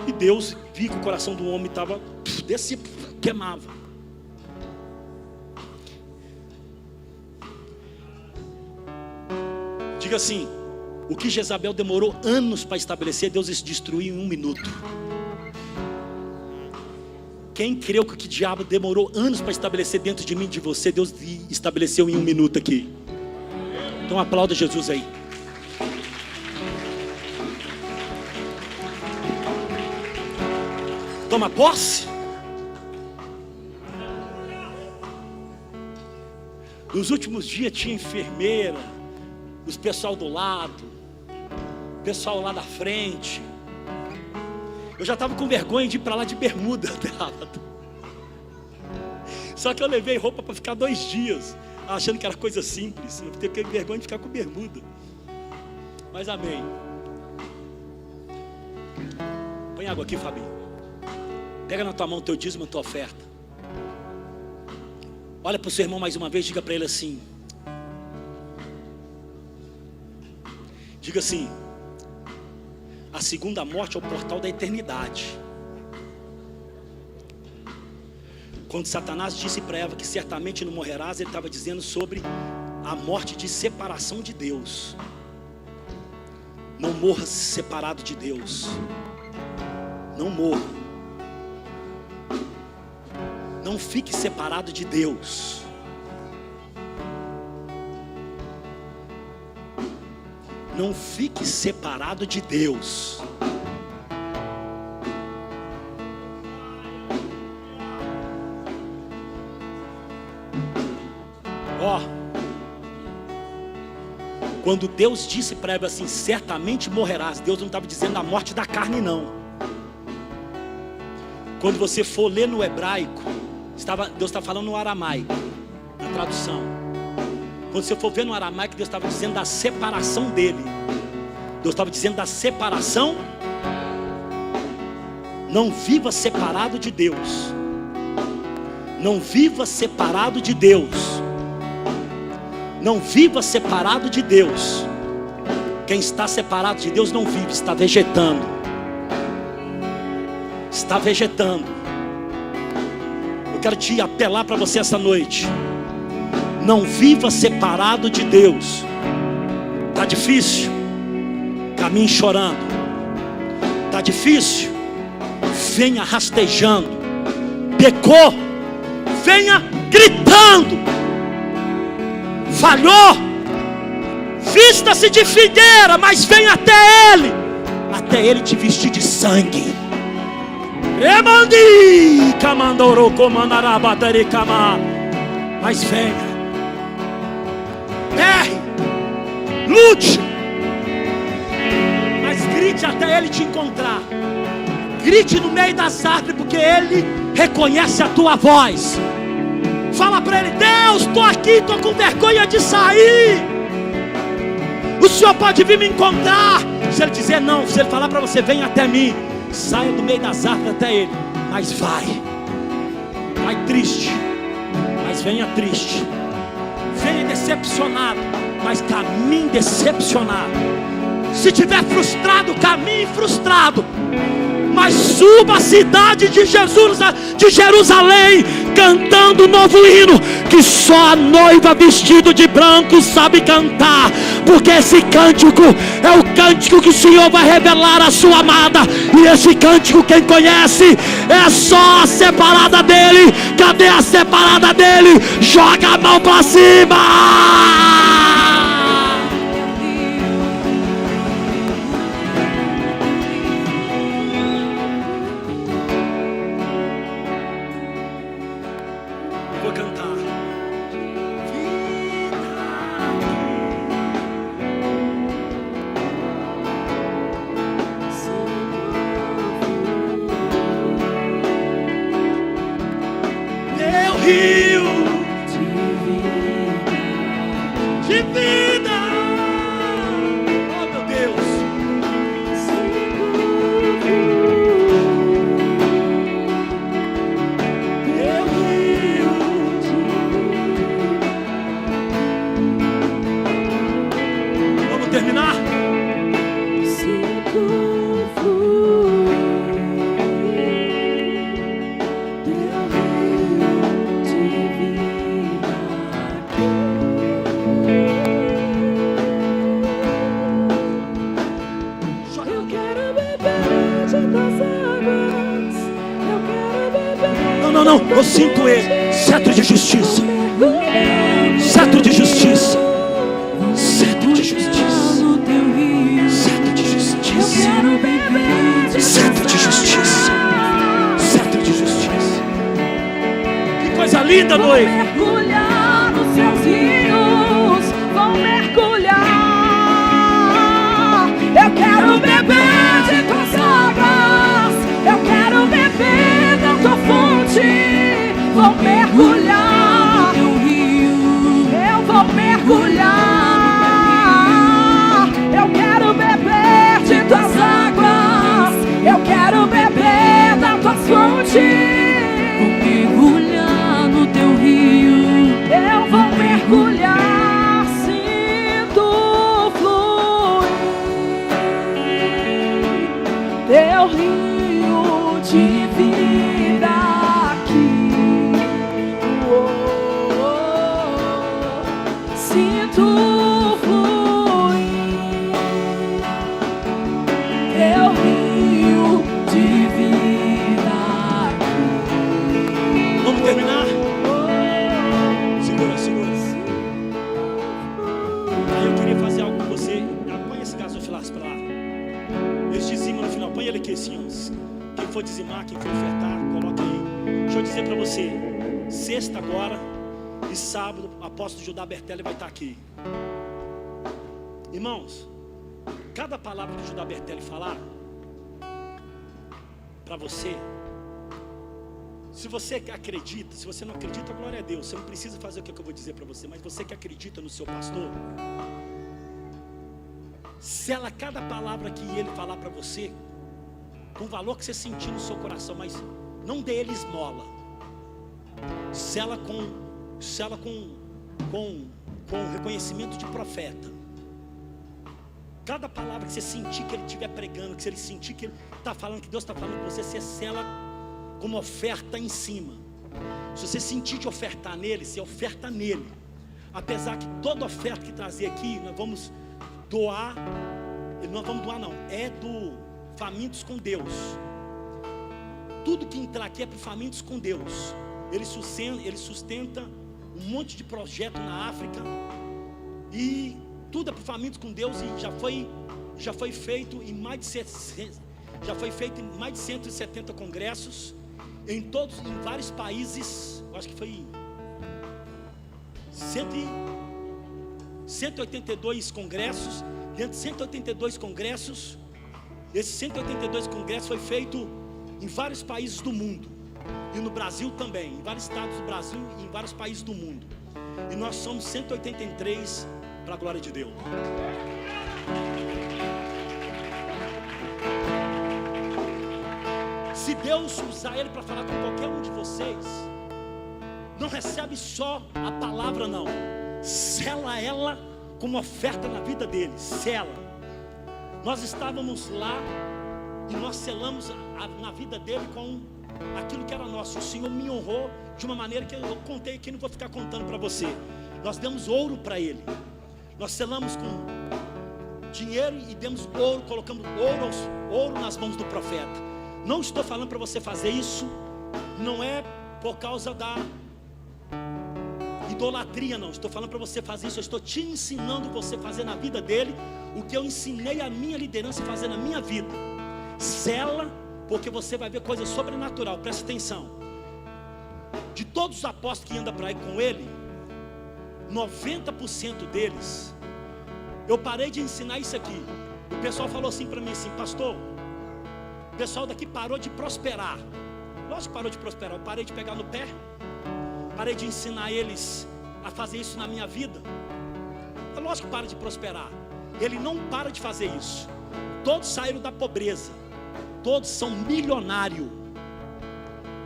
E Deus viu que o coração do homem estava, descia, queimava. Diga assim: o que Jezabel demorou anos para estabelecer, Deus destruiu em 1 minuto. Quem creu que o diabo demorou anos para estabelecer dentro de mim e de você, Deus estabeleceu em 1 minuto aqui. Então aplauda Jesus aí. Toma posse. Nos últimos dias tinha enfermeira, os pessoal do lado, pessoal lá da frente. Eu já estava com vergonha de ir para lá de bermuda. Só que eu levei roupa para ficar 2 dias, achando que era coisa simples. Eu fiquei com vergonha de ficar com bermuda. Mas amém. Põe água aqui, Fabinho. Pega na tua mão o teu dízimo, a tua oferta. Olha para o seu irmão mais uma vez, diga para ele assim. Diga assim: a segunda morte é o portal da eternidade. Quando Satanás disse para Eva que certamente não morrerás, ele estava dizendo sobre a morte de separação de Deus. Não morra separado de Deus. Não morra. Não fique separado de Deus. Não fique separado de Deus. Quando Deus disse para Eva assim, certamente morrerás, Deus não estava dizendo a morte da carne não. Quando você for ler no hebraico, Deus está falando no aramaico, na tradução. Quando você for ver no aramaico, Deus estava dizendo da separação dele. Deus estava dizendo da separação. Não viva separado de Deus. Não viva separado de Deus. Não viva separado de Deus. Quem está separado de Deus não vive, está vegetando. Está vegetando. Eu quero te apelar para você essa noite. Não viva separado de Deus. Está difícil? Caminhe chorando. Está difícil? Venha rastejando. Pecou? Venha gritando. Falhou? Vista-se de figueira, mas venha até Ele te vestir de sangue. Mas venha, erre, lute, mas grite até Ele te encontrar. Grite no meio das árvores, porque Ele reconhece a tua voz. Fala para Ele: Deus, estou aqui, estou com vergonha de sair. O Senhor pode vir me encontrar. Se Ele dizer não, se Ele falar para você: vem até mim, saia do meio das árvores até Ele. Mas vai triste, mas venha triste. Venha decepcionado, mas caminhe decepcionado. Se estiver frustrado, caminhe frustrado. Mas suba a cidade de Jerusalém, cantando um novo hino, que só a noiva vestida de branco sabe cantar. Porque esse cântico é o cântico que o Senhor vai revelar à sua amada. E esse cântico, quem conhece, é só a separada dele. Cadê a separada dele? Joga a mão para cima. Não, eu sinto Ele, cetro de justiça, cetro de justiça, cetro de justiça, cetro de justiça, cetro de justiça, cetro de justiça. Que coisa linda, noiva. Vou mergulhar nos seus rios, vou mergulhar. Eu quero beber de tuas águas, eu quero beber da tua fonte. Vou mergulhar no rio, eu vou mergulhar. Eu quero beber de tuas águas, eu quero beber da tua fonte. Vou mergulhar no teu rio, eu vou mergulhar, sinto fluir teu rio de vida aqui. Sinto fluir teu rio de vida aqui. Vamos terminar? Segura. Aí eu queria fazer algo com você. Põe esse gasofilaço pra lá. Eles dizimam no final. Põe ele aqui assim, ó. Quem for dizimar, quem for ofertar, coloca aí. Deixa eu dizer pra você. Sexta agora e sábado, o apóstolo Judá Bertelli vai estar aqui. Irmãos, cada palavra que o Judá Bertelli falar para você, se você acredita, se você não acredita, glória a Deus, você não precisa fazer o que eu vou dizer para você, mas você que acredita no seu pastor, sela cada palavra que ele falar para você com o valor que você sentir no seu coração, mas não dê ele esmola. Sela com reconhecimento de profeta. Cada palavra que você sentir que ele estiver pregando, que ele sentir que ele está falando, que Deus está falando com você, você sela como oferta em cima. Se você sentir de ofertar nele, você oferta nele. Apesar que toda oferta que trazer aqui, nós vamos doar. Não vamos doar não, é do Famintos com Deus. Tudo que entrar aqui é para Famintos com Deus. Ele sustenta um monte de projeto na África. E tudo é para Famintos com Deus. E já foi feito em mais de 170 congressos em vários países. Eu acho que foi 182 congressos. Dentro de 182 congressos, esses 182 congressos foi feito em vários países do mundo. E no Brasil também, em vários estados do Brasil e em vários países do mundo. E nós somos 183 para a glória de Deus. Se Deus usar ele para falar com qualquer um de vocês, não recebe só a palavra não, sela ela como oferta na vida dele, sela. Nós estávamos lá e nós selamos na vida dele com aquilo que era nosso. O Senhor me honrou de uma maneira que eu contei aqui, não vou ficar contando para você. Nós demos ouro para ele. Nós selamos com dinheiro e demos ouro, colocamos ouro nas mãos do profeta. Não estou falando para você fazer isso, não é por causa da idolatria não, estou falando para você fazer isso. Eu estou te ensinando você fazer na vida dele o que eu ensinei a minha liderança a fazer na minha vida. Sela, porque você vai ver coisa sobrenatural. Presta atenção. De todos os apóstolos que andam para aí com ele, 90% deles, eu parei de ensinar isso aqui. O pessoal falou assim para mim assim: pastor, o pessoal daqui parou de prosperar. Lógico que parou de prosperar. Eu parei de pegar no pé, parei de ensinar eles a fazer isso na minha vida. É lógico que para de prosperar. Ele não para de fazer isso. Todos saíram da pobreza. Todos são milionários.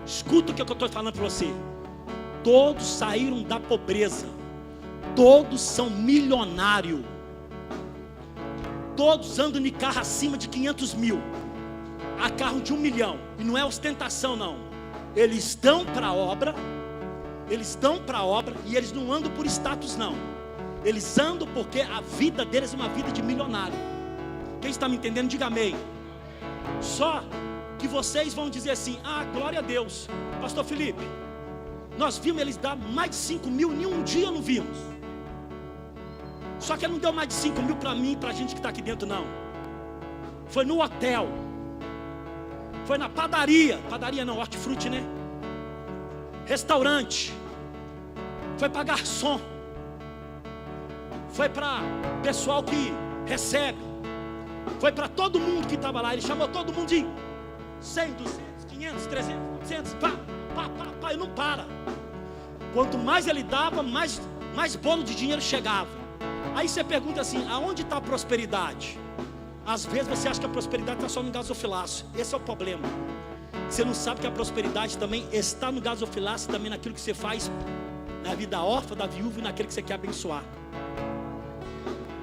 Escuta o que eu estou falando para você. Todos saíram da pobreza. Todos são milionários. Todos andam em carro acima de 500 mil. A carro de 1 milhão. E não é ostentação não. Eles estão para a obra. Eles estão para a obra e eles não andam por status não. Eles andam porque a vida deles é uma vida de milionário. Quem está me entendendo, diga amém. Só que vocês vão dizer assim: ah, glória a Deus, pastor Felipe, nós vimos eles dar mais de 5 mil em um dia, não vimos. Só que ele não deu mais de 5 mil para mim e para a gente que está aqui dentro não. Foi no hotel, foi na padaria não, hortifruti né, restaurante, foi para garçom, foi para pessoal que recebe, foi para todo mundo que estava lá. Ele chamou todo mundo de 100, 200, 500, 300, 400, pá, e não para. Quanto mais ele dava, mais bolo de dinheiro chegava. Aí você pergunta assim: aonde está a prosperidade? Às vezes você acha que a prosperidade está só no gasofilácio. Esse é o problema. Você não sabe que a prosperidade também está no gasofilácio, também naquilo que você faz na vida órfã, da viúva e naquele que você quer abençoar.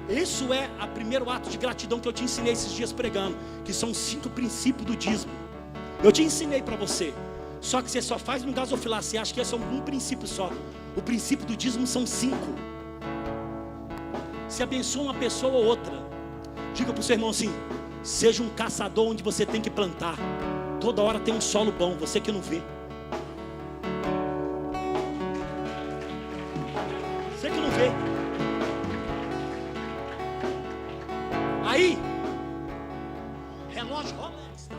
Isso é o primeiro ato de gratidão que eu te ensinei esses dias pregando, que são 5 princípios do dízimo. Eu te ensinei para você. Só que você só faz no gasofilácio. Você acha que é só um princípio só. O princípio do dízimo são 5. Se abençoa uma pessoa ou outra, diga para o seu irmão assim: seja um caçador onde você tem que plantar. Toda hora tem um solo bom, você que não vê. Você que não vê. Aí, relógio Rolex, tá?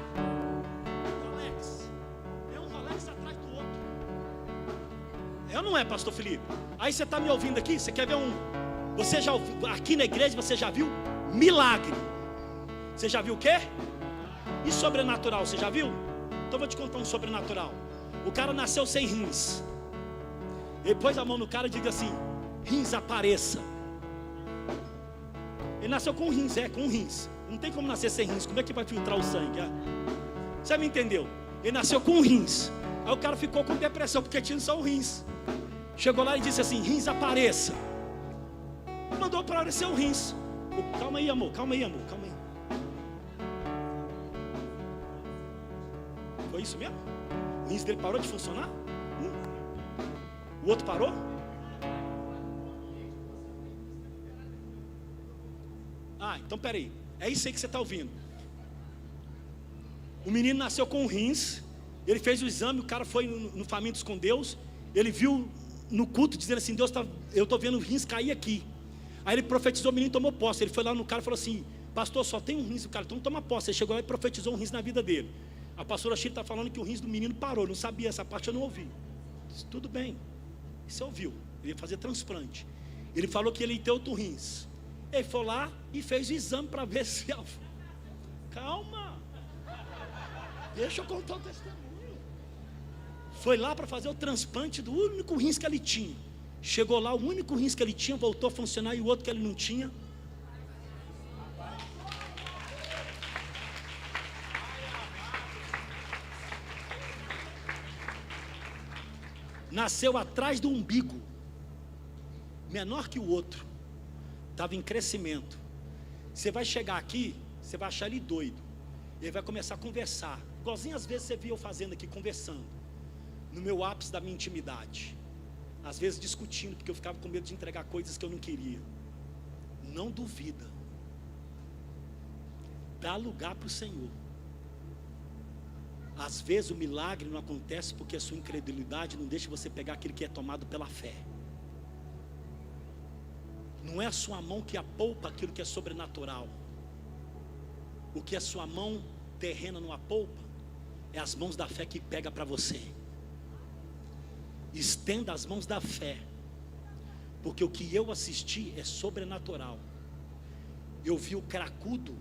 Rolex. É um Rolex atrás do outro. É ou não é, pastor Felipe? Aí você está me ouvindo aqui, você quer ver Você já ouviu, aqui na igreja você já viu milagre? Você já viu o quê? E sobrenatural, você já viu? Então eu vou te contar um sobrenatural. O cara nasceu sem rins. Ele pôs a mão no cara e diz assim: rins apareça. Ele nasceu com rins, com rins. Não tem como nascer sem rins. Como é que vai filtrar o sangue? Você me entendeu? Ele nasceu com rins. Aí o cara ficou com depressão porque tinha só o rins. Chegou lá e disse assim: rins apareça. Mandou para aparecer o rins. Calma aí, amor, calma aí, amor, calma aí. Foi isso mesmo? O rins dele parou de funcionar? O outro parou? Então peraí. É isso aí que você está ouvindo. O menino nasceu com rins. Ele fez o exame, o cara foi no Famintos com Deus. Ele viu no culto dizendo assim: Deus, eu estou vendo rins cair aqui. Aí ele profetizou, o menino tomou posse. Ele foi lá no cara e falou assim: pastor, só tem um rins. O cara, então toma posse. Ele chegou lá e profetizou um rins na vida dele. A pastora Chile está falando que o rins do menino parou. Não sabia, essa parte eu não ouvi. Disse, tudo bem, você ouviu. Ele ia fazer transplante. Ele falou que ele ia ter outro rins. Ele foi lá e fez o exame para ver se... Calma, deixa eu contar o testemunho. Foi lá para fazer o transplante do único rins que ele tinha. Chegou lá, o único rins que ele tinha voltou a funcionar, e o outro que ele não tinha. Nasceu atrás do umbigo, menor que o outro, estava em crescimento. Você vai chegar aqui, você vai achar ele doido. Ele vai começar a conversar, igualzinho às vezes você viu eu fazendo aqui, conversando, no meu ápice da minha intimidade. Às vezes discutindo, porque eu ficava com medo de entregar coisas que eu não queria. Não duvida. Dá lugar para o Senhor. Às vezes o milagre não acontece porque a sua incredulidade não deixa você pegar aquilo que é tomado pela fé. Não é a sua mão que apoupa aquilo que é sobrenatural. O que a sua mão terrena não apoupa, é as mãos da fé que pega para você. Estenda as mãos da fé, porque o que eu assisti é sobrenatural. Eu vi o cracudo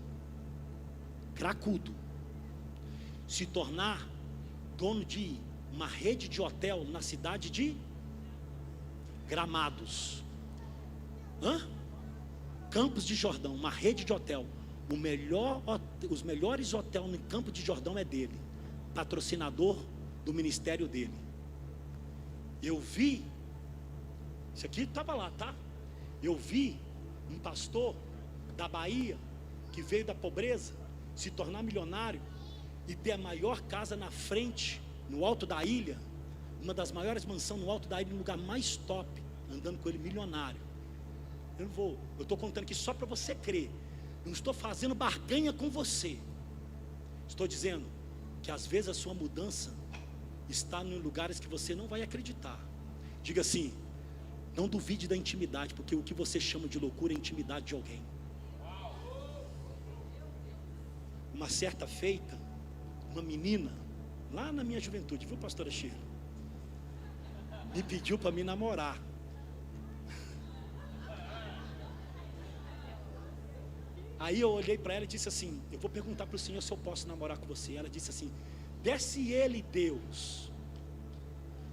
se tornar dono de uma rede de hotel na cidade de Gramados, Campos de Jordão, uma rede de hotel. Os melhores hotéis no Campo de Jordão é dele, patrocinador do ministério dele. Eu vi, isso aqui estava lá, tá? Eu vi um pastor da Bahia, que veio da pobreza, se tornar milionário e ter a maior casa na frente, no alto da ilha, uma das maiores mansões no alto da ilha, no lugar mais top, andando com ele milionário. Eu estou contando aqui só para você crer. Não estou fazendo barganha com você. Estou dizendo que às vezes a sua mudança está em lugares que você não vai acreditar. Diga assim: não duvide da intimidade, porque o que você chama de loucura é intimidade de alguém. Uma certa feita, uma menina, lá na minha juventude, viu, pastora Sheila, me pediu para me namorar. Aí eu olhei para ela e disse assim: eu vou perguntar para o Senhor se eu posso namorar com você. Ela disse assim: desce ele Deus.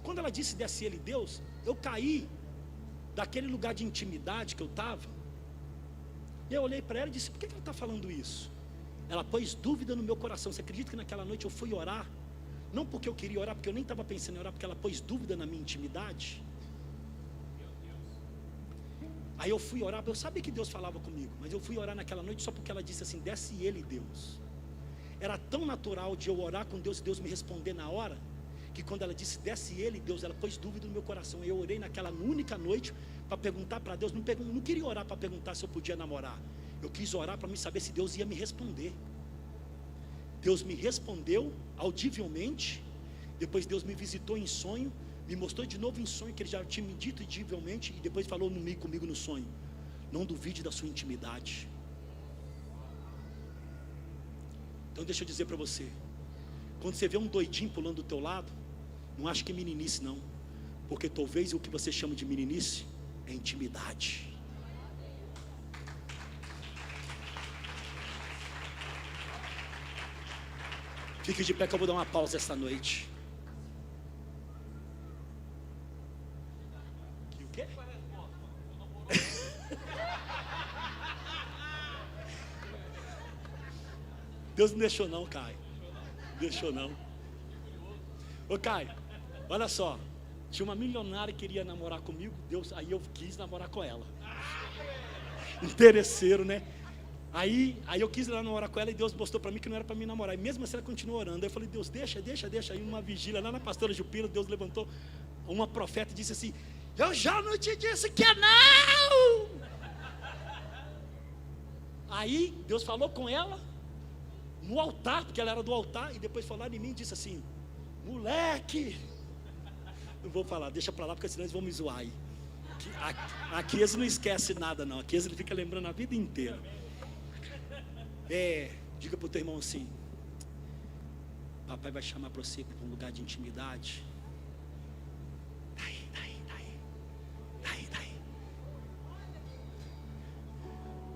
Quando ela disse desce ele Deus, eu caí daquele lugar de intimidade que eu estava. E eu olhei para ela e disse: por que ela está falando isso? Ela pôs dúvida no meu coração. Você acredita que naquela noite eu fui orar? Não porque eu queria orar, porque eu nem estava pensando em orar, porque ela pôs dúvida na minha intimidade. Aí eu fui orar, eu sabia que Deus falava comigo, mas eu fui orar naquela noite só porque ela disse assim: desce ele Deus. Era tão natural de eu orar com Deus e Deus me responder na hora, que quando ela disse desce ele Deus, ela pôs dúvida no meu coração. Eu orei naquela única noite para perguntar para Deus. Não queria orar para perguntar se eu podia namorar. Eu quis orar para me saber se Deus ia me responder. Deus me respondeu audivelmente. Depois Deus me visitou em sonho, me mostrou de novo em sonho que ele já tinha me dito audivelmente, e depois falou comigo no sonho: não duvide da sua intimidade. Então deixa eu dizer para você, quando você vê um doidinho pulando do teu lado, não acha que é meninice não, porque talvez o que você chama de meninice é intimidade. Fique de pé que eu vou dar uma pausa essa noite. O quê? Deus não deixou não, Caio. Deixou não. Ô Caio, olha só. Tinha uma milionária que queria namorar comigo. Deus, aí eu quis namorar com ela. Interesseiro, né? Aí eu quis namorar com ela e Deus mostrou para mim que não era para mim namorar. E mesmo assim ela continuou orando. Eu falei, Deus, deixa. Aí numa vigília lá na Pastora Jupira, Deus levantou uma profeta e disse assim: eu já não te disse que não. Aí Deus falou com ela no altar, porque ela era do altar, e depois falou em mim e disse assim: moleque, não vou falar, deixa para lá, porque senão eles vão me zoar aí. Aqui eles não esquecem nada não, aqui eles ficam lembrando a vida inteira. Diga para o teu irmão assim: papai vai chamar para você para um lugar de intimidade. Daí.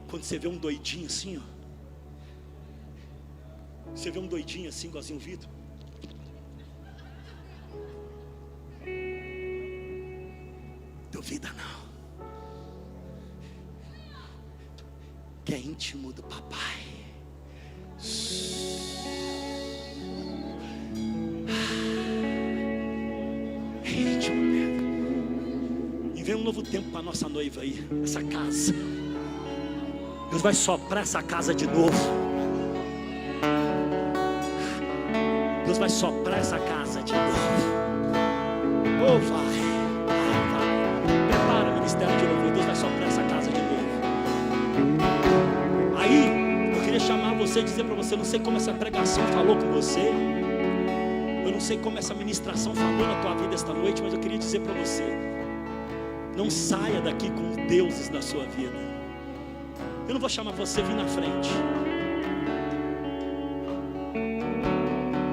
Quando você vê um doidinho assim, ó, você vê um doidinho assim, igualzinho o Vitor. Duvida não, que é íntimo do papai. É íntimo mesmo. E vem um novo tempo para nossa noiva aí, essa casa. Deus vai soprar essa casa de novo. Deus vai soprar essa casa de novo. Oh, vai. Prepara o ministério de louvor. Deus vai soprar essa casa de novo. Aí, eu queria chamar você e dizer para você: eu não sei como essa pregação falou com você, eu não sei como essa ministração falou na tua vida esta noite, mas eu queria dizer para você: não saia daqui com deuses na sua vida. Eu não vou chamar você a vir na frente,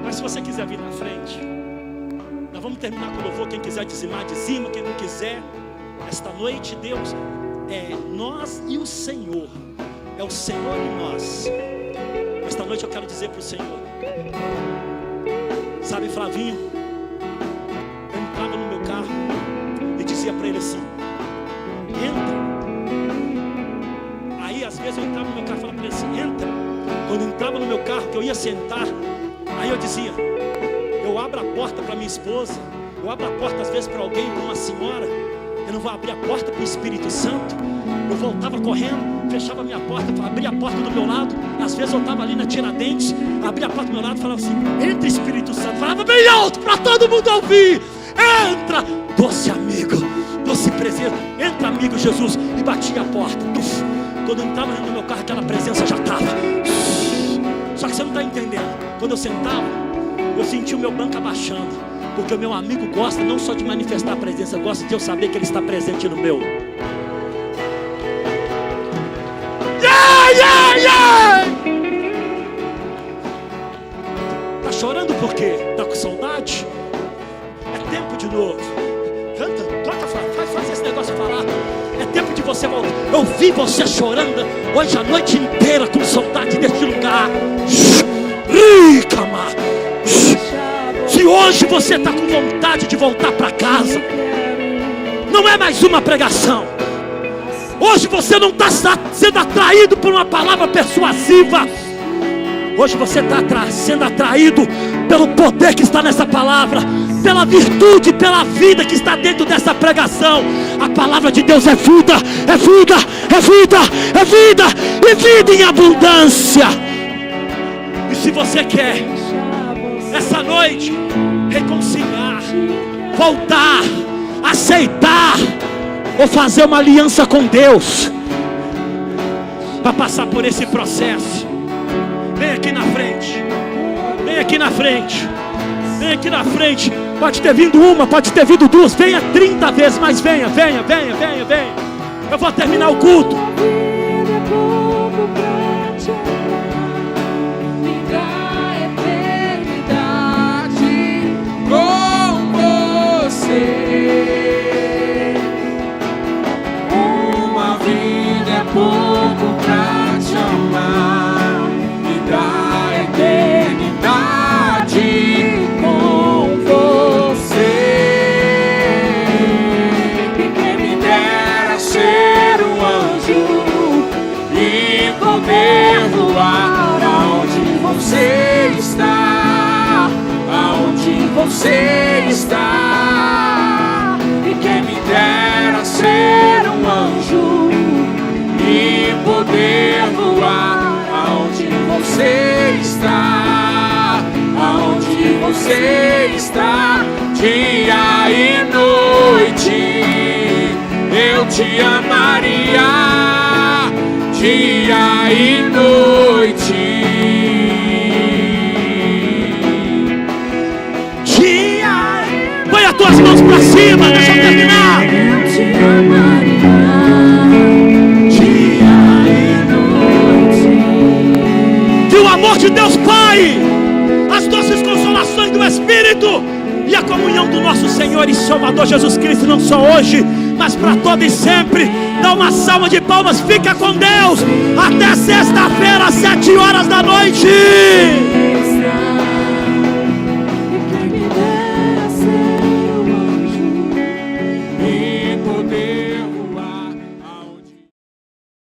mas se você quiser vir na frente, nós vamos terminar com o louvor. Quem quiser dizimar, dizima. Quem não quiser, esta noite Deus é nós e o Senhor. É o Senhor e nós. Esta noite eu quero dizer para o Senhor: sabe, Flavinho, eu entrava no meu carro e dizia para ele assim: entra. Aí às vezes eu entrava no meu carro e falava para ele assim: entra. Quando eu entrava no meu carro, que eu ia sentar, aí eu dizia: eu abro a porta para minha esposa, eu abro a porta às vezes para alguém, para uma senhora, eu não vou abrir a porta para o Espírito Santo. Eu voltava correndo, fechava a minha porta, abria a porta do meu lado. Às vezes eu estava ali na Tiradentes, abria a porta do meu lado e falava assim: entra, Espírito Santo. Falava bem alto para todo mundo ouvir: entra, doce amigo, doce presente, entra, amigo Jesus. E batia a porta. Quando eu entrava no meu carro, aquela presença já estava. Só que você não está entendendo. Quando eu sentava, eu sentia o meu banco abaixando, porque o meu amigo gosta não só de manifestar a presença, gosta de eu saber que ele está presente no meu. Tá chorando por quê? Tá com saudade? É tempo de novo. Canta, troca, faz esse negócio falar. É tempo de você voltar. Eu vi você chorando hoje a noite inteira com saudade deste lugar. Se hoje você está com vontade de voltar para casa, não é mais uma pregação. Hoje você não está sendo atraído por uma palavra persuasiva. Hoje você está sendo atraído pelo poder que está nessa palavra, pela virtude, pela vida que está dentro dessa pregação. A palavra de Deus é vida, é vida, é vida, é vida, e vida em abundância. E se você quer essa noite reconciliar, voltar, aceitar ou fazer uma aliança com Deus para passar por esse processo, vem aqui na frente. Vem aqui na frente. Vem aqui na frente. Pode ter vindo uma, pode ter vindo duas. Venha 30 vezes, mas venha. Eu vou terminar o culto. Uma vida é pouco pra te amar, me dá eternidade. você está. E quem me dera ser um anjo e poder voar aonde você está, aonde você está, dia e noite eu te amaria, dia e noite. Põe as tuas mãos pra cima, deixa eu terminar. Eu te amaria, dia e noite. Que o amor de Deus Pai, as doces consolações do Espírito e a comunhão do nosso Senhor e Salvador Jesus Cristo, não só hoje, mas para todo e sempre. Dá uma salva de palmas, fica com Deus. Até sexta-feira, às 7 horas da noite.